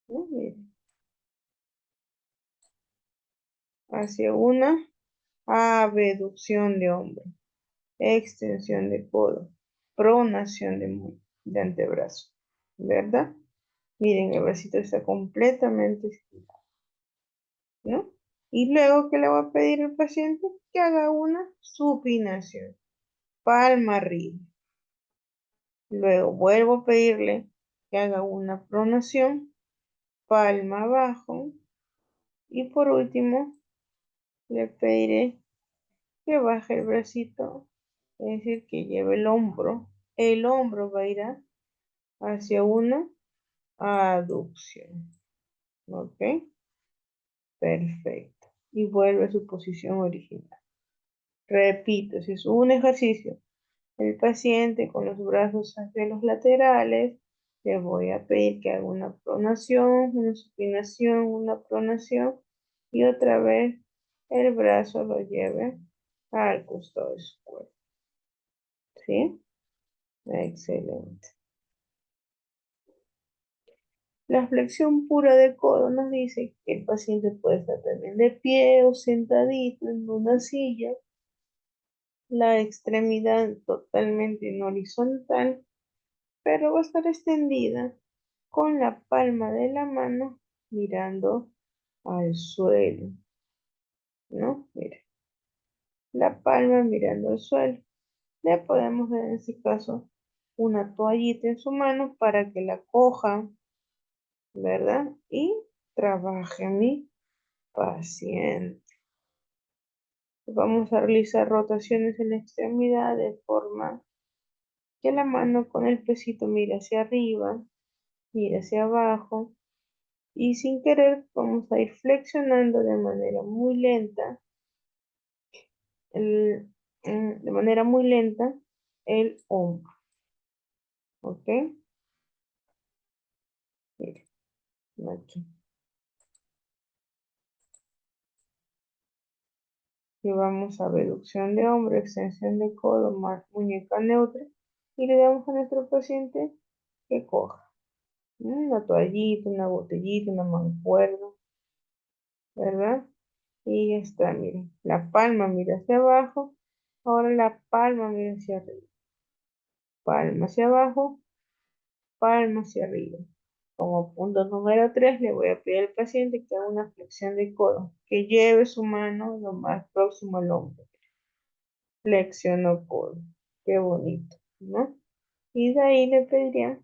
¿no? Miren, hacia una abducción de hombro, extensión de codo, pronación de antebrazo, ¿verdad? Miren, el bracito está completamente estirado, ¿no? Y luego, ¿qué le voy a pedir al paciente? Que haga una supinación, palma arriba. Luego vuelvo a pedirle que haga una pronación, palma abajo. Y por último, le pediré que baje el bracito, es decir, que lleve el hombro. El hombro va a ir hacia una aducción. ¿Ok? Perfecto. Y vuelve a su posición original. Repito, si es un ejercicio, el paciente con los brazos hacia los laterales, le voy a pedir que haga una pronación, una supinación, una pronación y otra vez el brazo lo lleve al costado de su cuerpo. ¿Sí? Excelente. La flexión pura de codo nos dice que el paciente puede estar también de pie o sentadito en una silla, la extremidad totalmente en horizontal, pero va a estar extendida con la palma de la mano mirando al suelo, ¿no? Mire, la palma mirando al suelo. Le podemos dar en este caso una toallita en su mano para que la coja, ¿verdad? Y trabaje mi paciente. Vamos a realizar rotaciones en la extremidad de forma que la mano con el pesito mire hacia arriba, mire hacia abajo y sin querer vamos a ir flexionando de manera muy lenta de manera muy lenta el hombro, ¿ok? Mire, aquí. Y vamos a reducción de hombro, extensión de codo, muñeca neutra. Y le damos a nuestro paciente que coja una toallita, una botellita, una mancuerna, ¿verdad? Y ya está, miren. La palma mira hacia abajo. Ahora la palma mira hacia arriba. Palma hacia abajo, palma hacia arriba. Como punto número 3, le voy a pedir al paciente que haga una flexión de codo, que lleve su mano lo más próximo al hombro. Flexionó codo. Qué bonito, ¿no? Y de ahí le pediría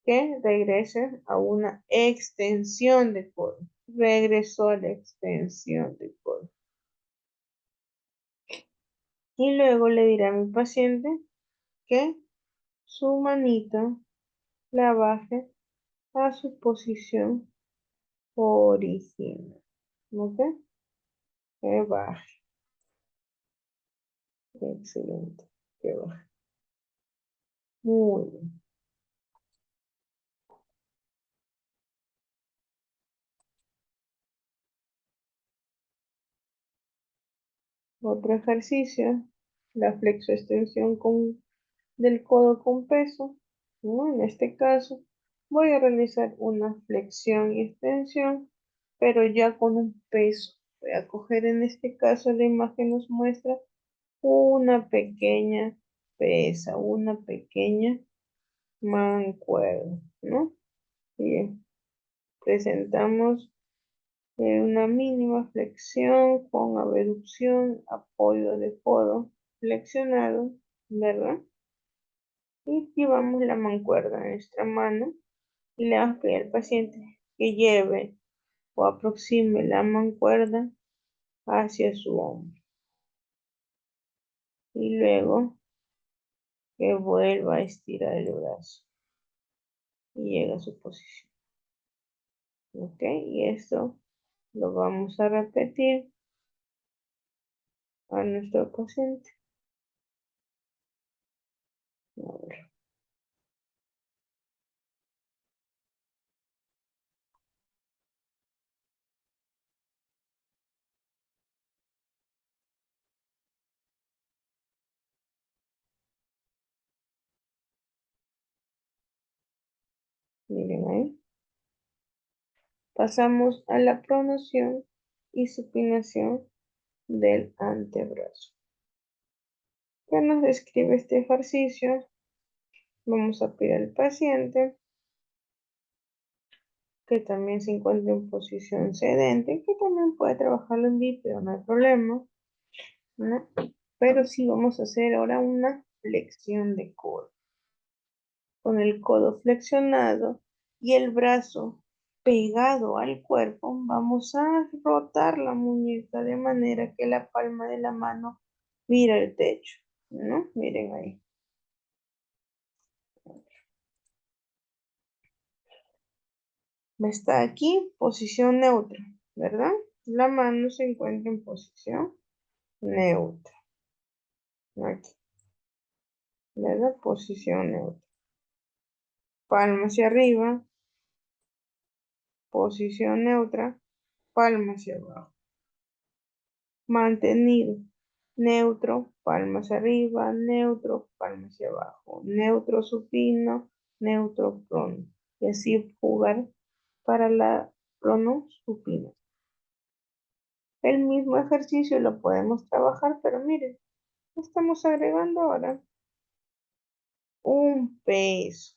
que regrese a una extensión de codo. Regresó a la extensión de codo. Y luego le dirá a mi paciente que su manito la baje a su posición original. ¿Ok? Que baje. Excelente. Que baje. Muy bien. Otro ejercicio, la flexoextensión del codo con peso, ¿no? En este caso, voy a realizar una flexión y extensión, pero ya con un peso. Voy a coger en este caso, la imagen nos muestra una pequeña pesa, una pequeña mancuerna, ¿no? Bien, presentamos una mínima flexión con abducción, apoyo de codo flexionado, ¿verdad? Y llevamos la mancuerna en nuestra mano y le vamos a pedir al paciente que lleve o aproxime la mancuerna hacia su hombro. Y luego que vuelva a estirar el brazo y llegue a su posición. ¿Ok? Y esto lo vamos a repetir a nuestro paciente. A ver, miren ahí. Pasamos a la pronación y supinación del antebrazo. ¿Qué nos describe este ejercicio? Vamos a pedir al paciente que también se encuentre en posición sedente, que también puede trabajarlo en bípedo, no hay problema, ¿no? Pero sí vamos a hacer ahora una flexión de codo. Con el codo flexionado y el brazo pegado al cuerpo, vamos a rotar la muñeca de manera que la palma de la mano mira el techo, ¿no? Miren ahí. Está aquí, posición neutra. ¿verdad? La mano se encuentra en posición neutra. Aquí, ¿verdad? Posición neutra. Palma hacia arriba, posición neutra, palma hacia abajo. Mantenido. Neutro, palma hacia arriba, neutro, palma hacia abajo. Neutro supino, neutro prono. Y así jugar para la prono supina. El mismo ejercicio lo podemos trabajar, pero miren, estamos agregando ahora un peso,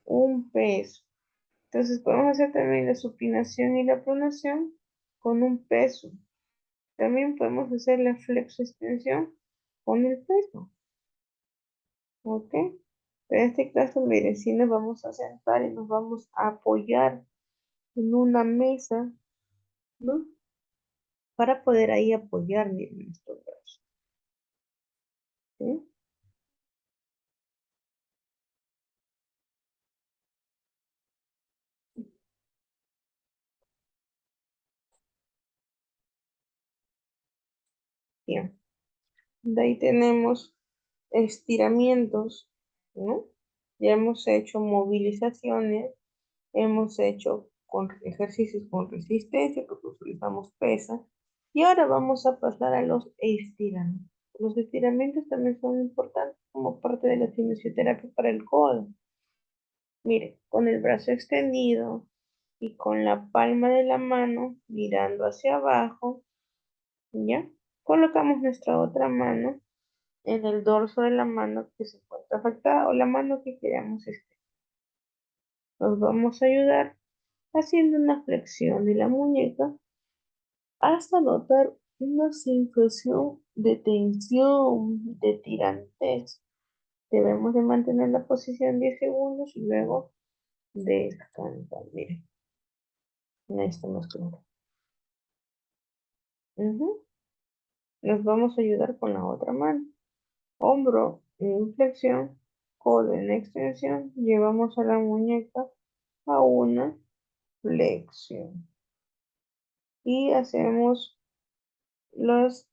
un peso. Entonces podemos hacer también la supinación y la pronación con un peso. También podemos hacer la flexoextensión con el peso, ¿ok? Pero en este caso, miren, si nos vamos a sentar y nos vamos a apoyar en una mesa, ¿no? Para poder ahí apoyar, miren, nuestros brazos, ¿sí? Bien. De ahí tenemos estiramientos, ¿no? Ya hemos hecho movilizaciones, hemos hecho con ejercicios con resistencia, porque utilizamos pesas, y ahora vamos a pasar a los estiramientos. Los estiramientos también son importantes como parte de la fisioterapia para el codo. Mire, con el brazo extendido y con la palma de la mano mirando hacia abajo, ¿ya? Colocamos nuestra otra mano en el dorso de la mano que se encuentra afectada o la mano que queramos estirar. Nos vamos a ayudar haciendo una flexión de la muñeca hasta notar una sensación de tensión, de tirantez. Debemos de mantener la posición 10 segundos y luego descansar. Miren, esto más claro. Ujú. Nos vamos a ayudar con la otra mano. Hombro en flexión, codo en extensión. Llevamos a la muñeca a una flexión. Y hacemos las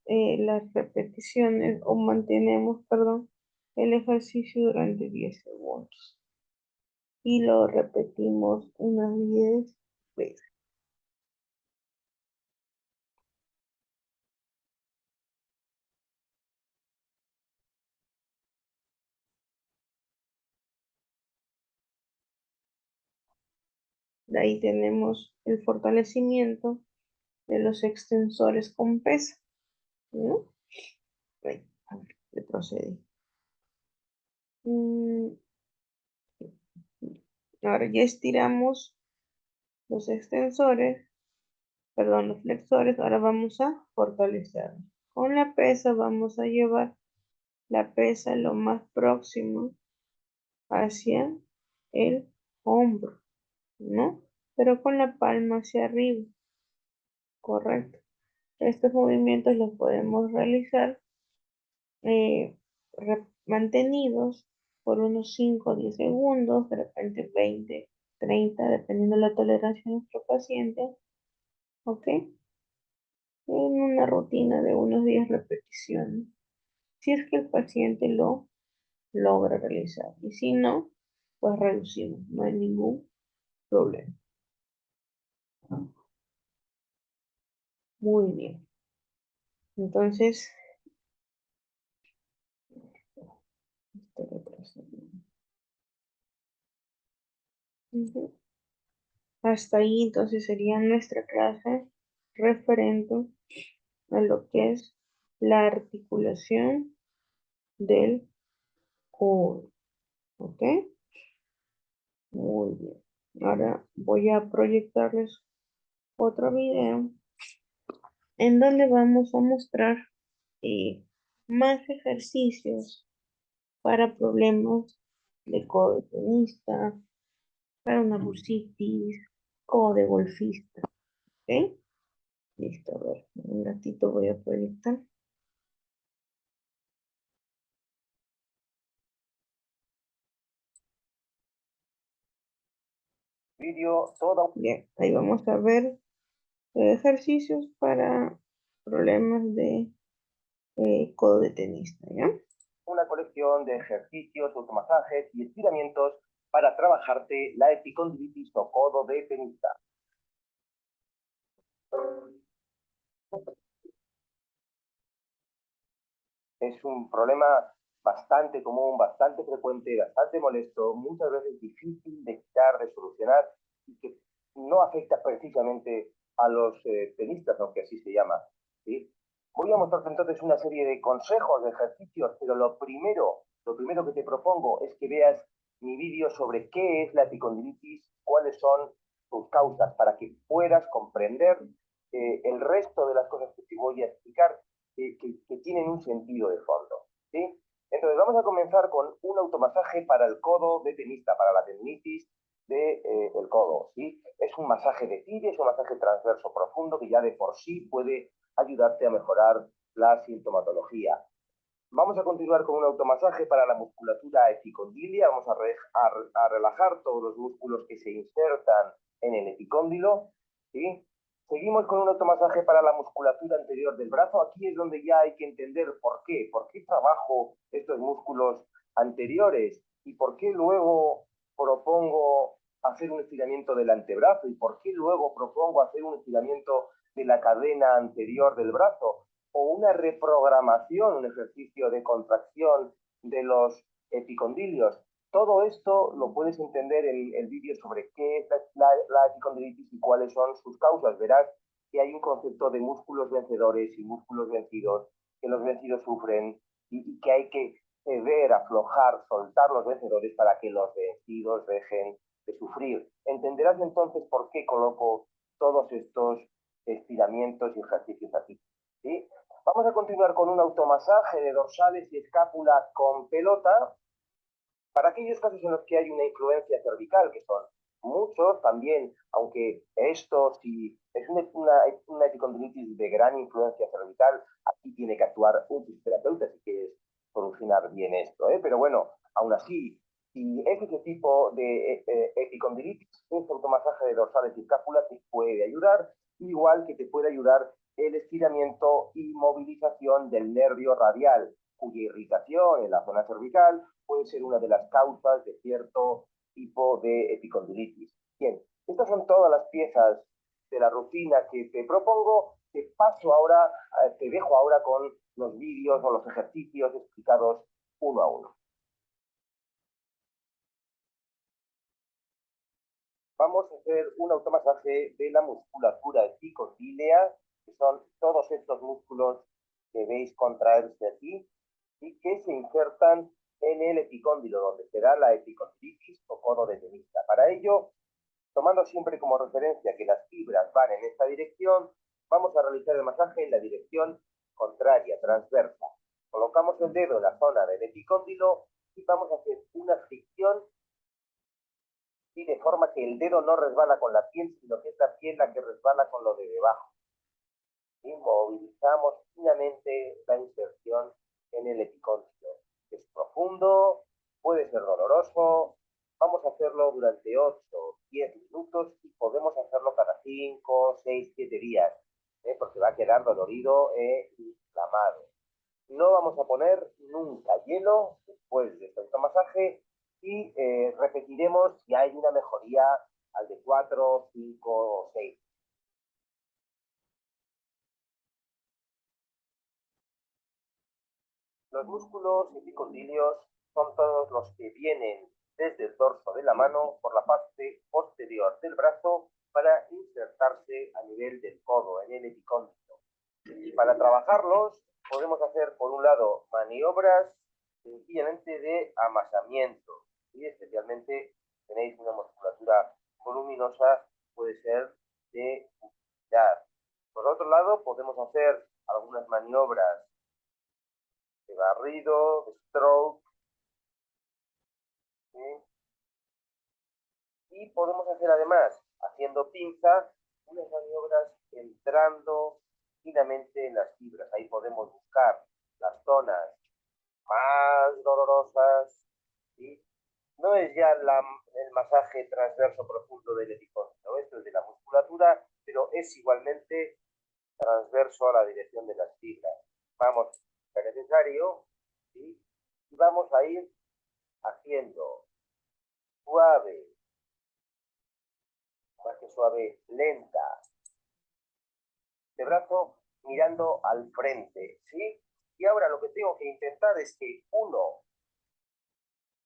repeticiones o mantenemos, perdón, el ejercicio durante 10 segundos. Y lo repetimos unas 10 veces. De ahí tenemos el fortalecimiento de los extensores con pesa, ¿no? Ahí, a ver, retrocedí. Mm, Ahora ya estiramos los extensores, perdón, los flexores. Ahora vamos a fortalecer. Con la pesa vamos a llevar la pesa lo más próximo hacia el hombro, ¿no? Pero con la palma hacia arriba, correcto. Estos movimientos los podemos realizar mantenidos por unos 5 o 10 segundos, de repente 20, 30, dependiendo de la tolerancia de nuestro paciente, ¿ok? En una rutina de unos 10 repeticiones, si es que el paciente lo logra realizar. Y si no, pues reducimos, no hay ningún problema. Muy bien. Entonces, este retraso. Ujú. Hasta ahí entonces sería nuestra clase referente a lo que es la articulación del codo. ¿Ok? Muy bien. Ahora voy a proyectarles otro video en donde vamos a mostrar eh, más ejercicios para problemas de codo de tenista, para una bursitis, codo de golfista. ¿Ok? Listo, a ver, un ratito voy a proyectar. Vídeo todo. Bien, ahí vamos a ver ejercicios para problemas de codo de tenista, ¿ya? Una colección de ejercicios, automasajes y estiramientos para trabajarte la epicondilitis o codo de tenista. Es un problema bastante común, bastante frecuente, bastante molesto, muchas veces difícil de quitar, de solucionar y que no afecta precisamente a los tenistas, aunque así se llama, ¿sí? Voy a mostrarte entonces una serie de consejos, de ejercicios, pero lo primero que te propongo es que veas mi vídeo sobre qué es la epicondilitis, cuáles son sus causas, para que puedas comprender el resto de las cosas que te voy a explicar que tienen un sentido de fondo, ¿sí? Entonces vamos a comenzar con un automasaje para el codo de tenista, para la tendinitis del codo, ¿sí? Es un masaje de tibia, es un masaje transverso profundo que ya de por sí puede ayudarte a mejorar la sintomatología. Vamos a continuar con un automasaje para la musculatura epicondilia. Vamos a relajar todos los músculos que se insertan en el epicóndilo, ¿sí? Seguimos con un automasaje para la musculatura anterior del brazo. Aquí es donde ya hay que entender por qué. ¿Por qué trabajo estos músculos anteriores? ¿Y por qué luego propongo hacer un estiramiento del antebrazo? ¿Y por qué luego propongo hacer un estiramiento de la cadena anterior del brazo? O una reprogramación, un ejercicio de contracción de los epicondilios. Todo esto lo puedes entender en el vídeo sobre qué es la epicondilitis y cuáles son sus causas. Verás que hay un concepto de músculos vencedores y músculos vencidos, que los vencidos sufren y que hay que ceder, aflojar, soltar los vencedores para que los vencidos dejen de sufrir. Entenderás entonces por qué coloco todos estos estiramientos y ejercicios aquí, ¿sí? Vamos a continuar con un automasaje de dorsales y escápula con pelota para aquellos casos en los que hay una influencia cervical, que son muchos también, aunque esto, si es una epicondilitis de gran influencia cervical, aquí tiene que actuar un fisioterapeuta si quieres solucionar bien esto, ¿eh? Pero bueno, aún así, si es ese tipo de epicondilitis, un automasaje de dorsales y escápula te puede ayudar, igual que te puede ayudar el estiramiento y movilización del nervio radial, cuya irritación en la zona cervical puede ser una de las causas de cierto tipo de epicondilitis. Bien, estas son todas las piezas de la rutina que te propongo. Te dejo ahora con los vídeos o los ejercicios explicados uno a uno. Vamos a hacer un automasaje de la musculatura epicondílea, que son todos estos músculos que veis contraerse aquí y que se insertan en el epicóndilo, donde será la epicondilitis o codo de tenista. Para ello, tomando siempre como referencia que las fibras van en esta dirección, vamos a realizar el masaje en la dirección contraria, transversa. Colocamos el dedo en la zona del epicóndilo y vamos a hacer una fricción y de forma que el dedo no resbala con la piel, sino que es la piel la que resbala con lo de debajo. Y movilizamos finamente la inserción en el epicóndilo. Es profundo, puede ser doloroso. Vamos a hacerlo durante 8 o 10 minutos y podemos hacerlo cada 5, 6, 7 días, porque va a quedar dolorido e inflamado. No vamos a poner nunca hielo después de este automasaje y repetiremos si hay una mejoría al de 4, 5 o 6. Los músculos epicondilios son todos los que vienen desde el dorso de la mano por la parte posterior del brazo para insertarse a nivel del codo, en el epicóndilo. Y para trabajarlos podemos hacer, por un lado, maniobras sencillamente de amasamiento. Y especialmente tenéis una musculatura voluminosa, puede ser de movilidad. Por otro lado, podemos hacer algunas maniobras de barrido, de stroke, ¿sí? Y podemos hacer además, haciendo pinza, unas maniobras entrando finamente en las fibras. Ahí podemos buscar las zonas más dolorosas, ¿sí? No es ya el masaje transverso profundo del epicóndilo, esto es de la musculatura, pero es igualmente transverso a la dirección de las fibras. Vamos, si es necesario, ¿sí? Y vamos a ir haciendo suave, más que suave, lenta, de brazo mirando al frente, ¿sí? Y ahora lo que tengo que intentar es que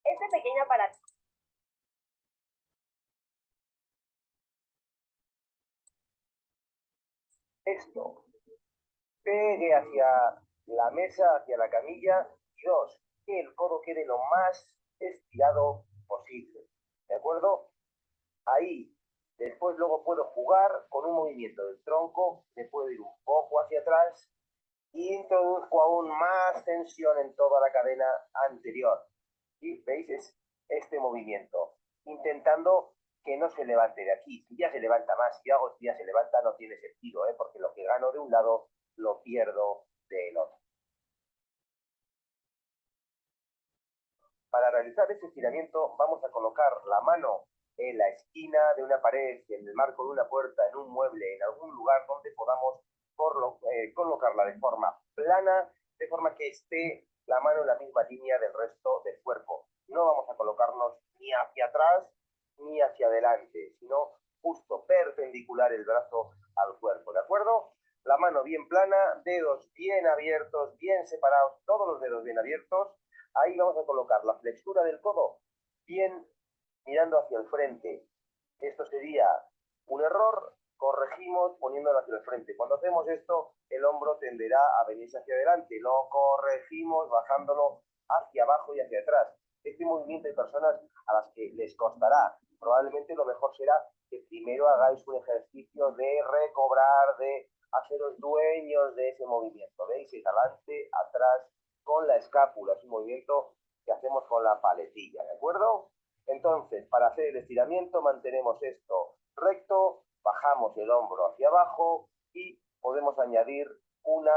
este pequeño aparato, esto, pegue hacia la mesa, hacia la camilla, y dos, que el codo quede lo más estirado posible, ¿de acuerdo? Ahí, después luego puedo jugar con un movimiento del tronco, me puedo ir un poco hacia atrás y introduzco aún más tensión en toda la cadena anterior. ¿Sí? ¿Veis? Es este movimiento, intentando que no se levante de aquí. Si ya se levanta más, si hago si ya se levanta, no tiene sentido, porque lo que gano de un lado lo pierdo del otro. Para realizar este estiramiento vamos a colocar la mano en la esquina de una pared, en el marco de una puerta, en un mueble, en algún lugar donde podamos colocarla de forma plana, de forma que esté la mano en la misma línea del resto del cuerpo. No vamos a colocarnos ni hacia atrás ni hacia adelante, sino justo perpendicular el brazo al cuerpo, ¿de acuerdo? La mano bien plana, dedos bien abiertos, bien separados, todos los dedos bien abiertos. Ahí vamos a colocar la flexura del codo bien mirando hacia el frente. Esto sería un error, corregimos poniéndolo hacia el frente. Cuando hacemos esto, el hombro tenderá a venirse hacia adelante. Lo corregimos bajándolo hacia abajo y hacia atrás. Este movimiento hay personas a las que les costará. Probablemente lo mejor será que primero hagáis un ejercicio de recobrar, de haceros dueños de ese movimiento. ¿Veis? Es adelante, atrás, con la escápula. Es un movimiento que hacemos con la paletilla, ¿de acuerdo? Entonces, para hacer el estiramiento mantenemos esto recto, bajamos el hombro hacia abajo y podemos añadir una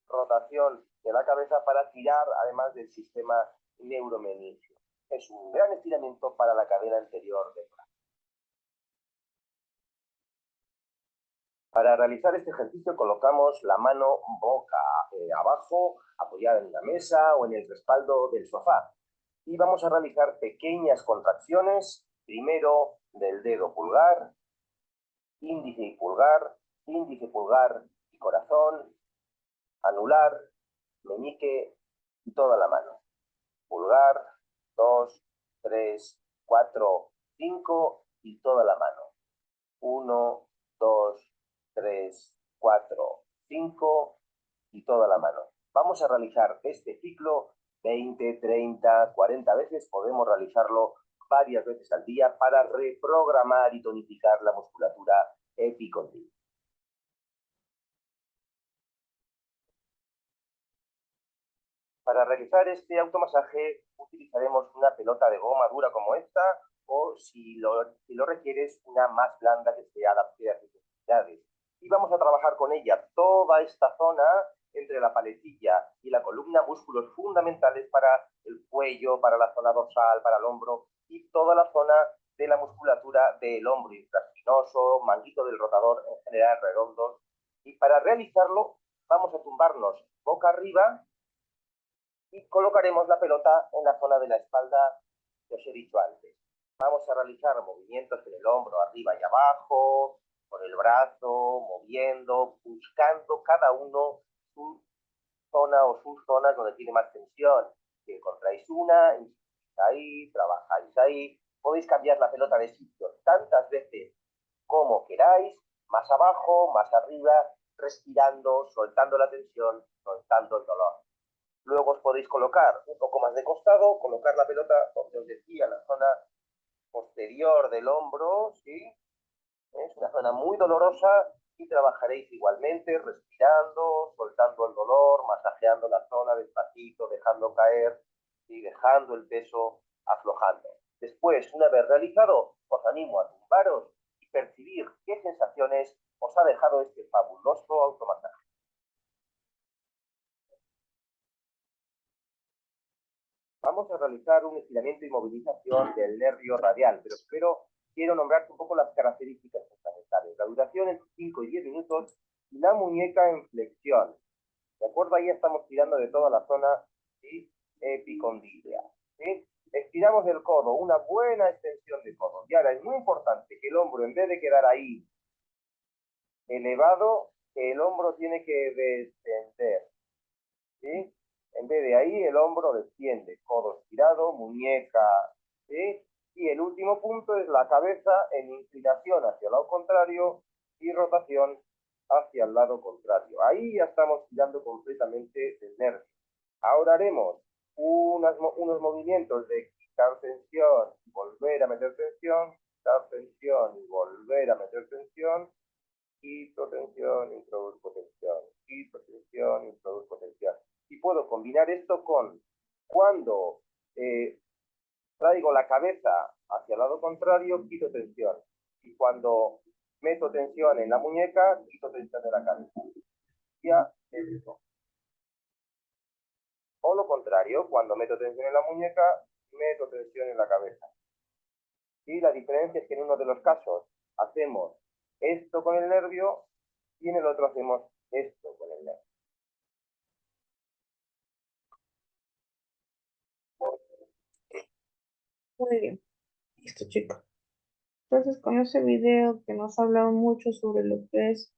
rotación de la cabeza para tirar además del sistema neuromeningeo. Es un gran estiramiento para la cadena anterior del brazo. Para realizar este ejercicio colocamos la mano boca abajo, apoyada en la mesa o en el respaldo del sofá. Y vamos a realizar pequeñas contracciones, primero del dedo pulgar, índice pulgar y corazón, anular, meñique y toda la mano. Pulgar, 2, 3, 4, 5 y toda la mano. 1, 2, 3, 4, 5 y toda la mano. Vamos a realizar este ciclo 20, 30, 40 veces. Podemos realizarlo varias veces al día para reprogramar y tonificar la musculatura epicondil. Para realizar este automasaje utilizaremos una pelota de goma dura como esta o si lo requieres una más blanda que se adapte a tus necesidades. Y vamos a trabajar con ella toda esta zona entre la paletilla y la columna, músculos fundamentales para el cuello, para la zona dorsal, para el hombro y toda la zona de la musculatura del hombro infraespinoso, manguito del rotador en general redondos. Y para realizarlo vamos a tumbarnos boca arriba y colocaremos la pelota en la zona de la espalda que os he dicho antes. Vamos a realizar movimientos en el hombro arriba y abajo, con el brazo, moviendo, buscando cada uno su zona o sus zonas donde tiene más tensión. Si encontráis una, ahí, trabajáis ahí. Podéis cambiar la pelota de sitio tantas veces como queráis, más abajo, más arriba, respirando, soltando la tensión, soltando el dolor. Luego os podéis colocar un poco más de costado, colocar la pelota, como os decía, en la zona posterior del hombro, ¿sí? Es una zona muy dolorosa y trabajaréis igualmente respirando, soltando el dolor, masajeando la zona despacito, dejando caer y dejando el peso aflojando. Después, una vez realizado, os animo a tumbaros y percibir qué sensaciones os ha dejado este fabuloso automasaje. Vamos a realizar un estiramiento y movilización del nervio radial, pero primero quiero nombrarte un poco las características fundamentales. La duración estiración entre 5 y 10 minutos y la muñeca en flexión. ¿De acuerdo? Ahí estamos tirando de toda la zona, ¿sí?, epicondílea. ¿Sí? Estiramos el codo, una buena extensión de codo. Y ahora es muy importante que el hombro, en vez de quedar ahí elevado, el hombro tiene que descender. ¿Sí? En vez de ahí, el hombro desciende, codo estirado, muñeca, ¿sí? Y el último punto es la cabeza en inclinación hacia el lado contrario y rotación hacia el lado contrario. Ahí ya estamos tirando completamente del nervio. Ahora haremos unos movimientos de quitar tensión y volver a meter tensión, quitar tensión y volver a meter tensión, quito tensión, introduzco tensión, quito tensión, introduzco tensión. Y puedo combinar esto con cuando traigo la cabeza hacia el lado contrario, quito tensión. Y cuando meto tensión en la muñeca, quito tensión de la cabeza. Ya esto. O lo contrario, cuando meto tensión en la muñeca, meto tensión en la cabeza. Y la diferencia es que en uno de los casos hacemos esto con el nervio y en el otro hacemos esto con el nervio. Muy bien. Listo, chicos. Entonces, con ese video que nos ha hablado mucho sobre lo que es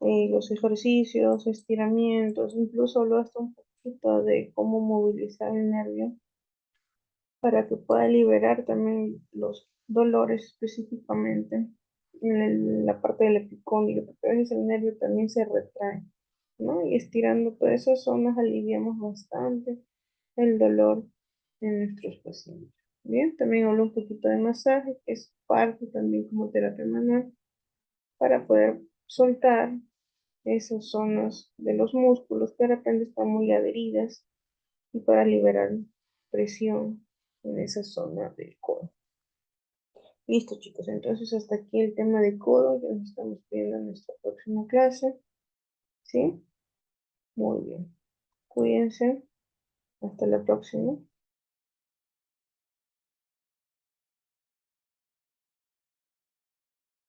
los ejercicios, estiramientos, incluso habló hasta un poquito de cómo movilizar el nervio para que pueda liberar también los dolores específicamente en la parte del epicóndilo, porque a veces el nervio también se retrae, ¿no? Y estirando todas esas zonas aliviamos bastante el dolor en nuestros pacientes. Bien, también hablo un poquito de masaje, que es parte también como terapia manual, para poder soltar esas zonas de los músculos que de repente están muy adheridas y para liberar presión en esa zona del codo. Listo, chicos, entonces hasta aquí el tema de codo, ya nos estamos viendo en nuestra próxima clase, ¿sí? Muy bien, cuídense, hasta la próxima.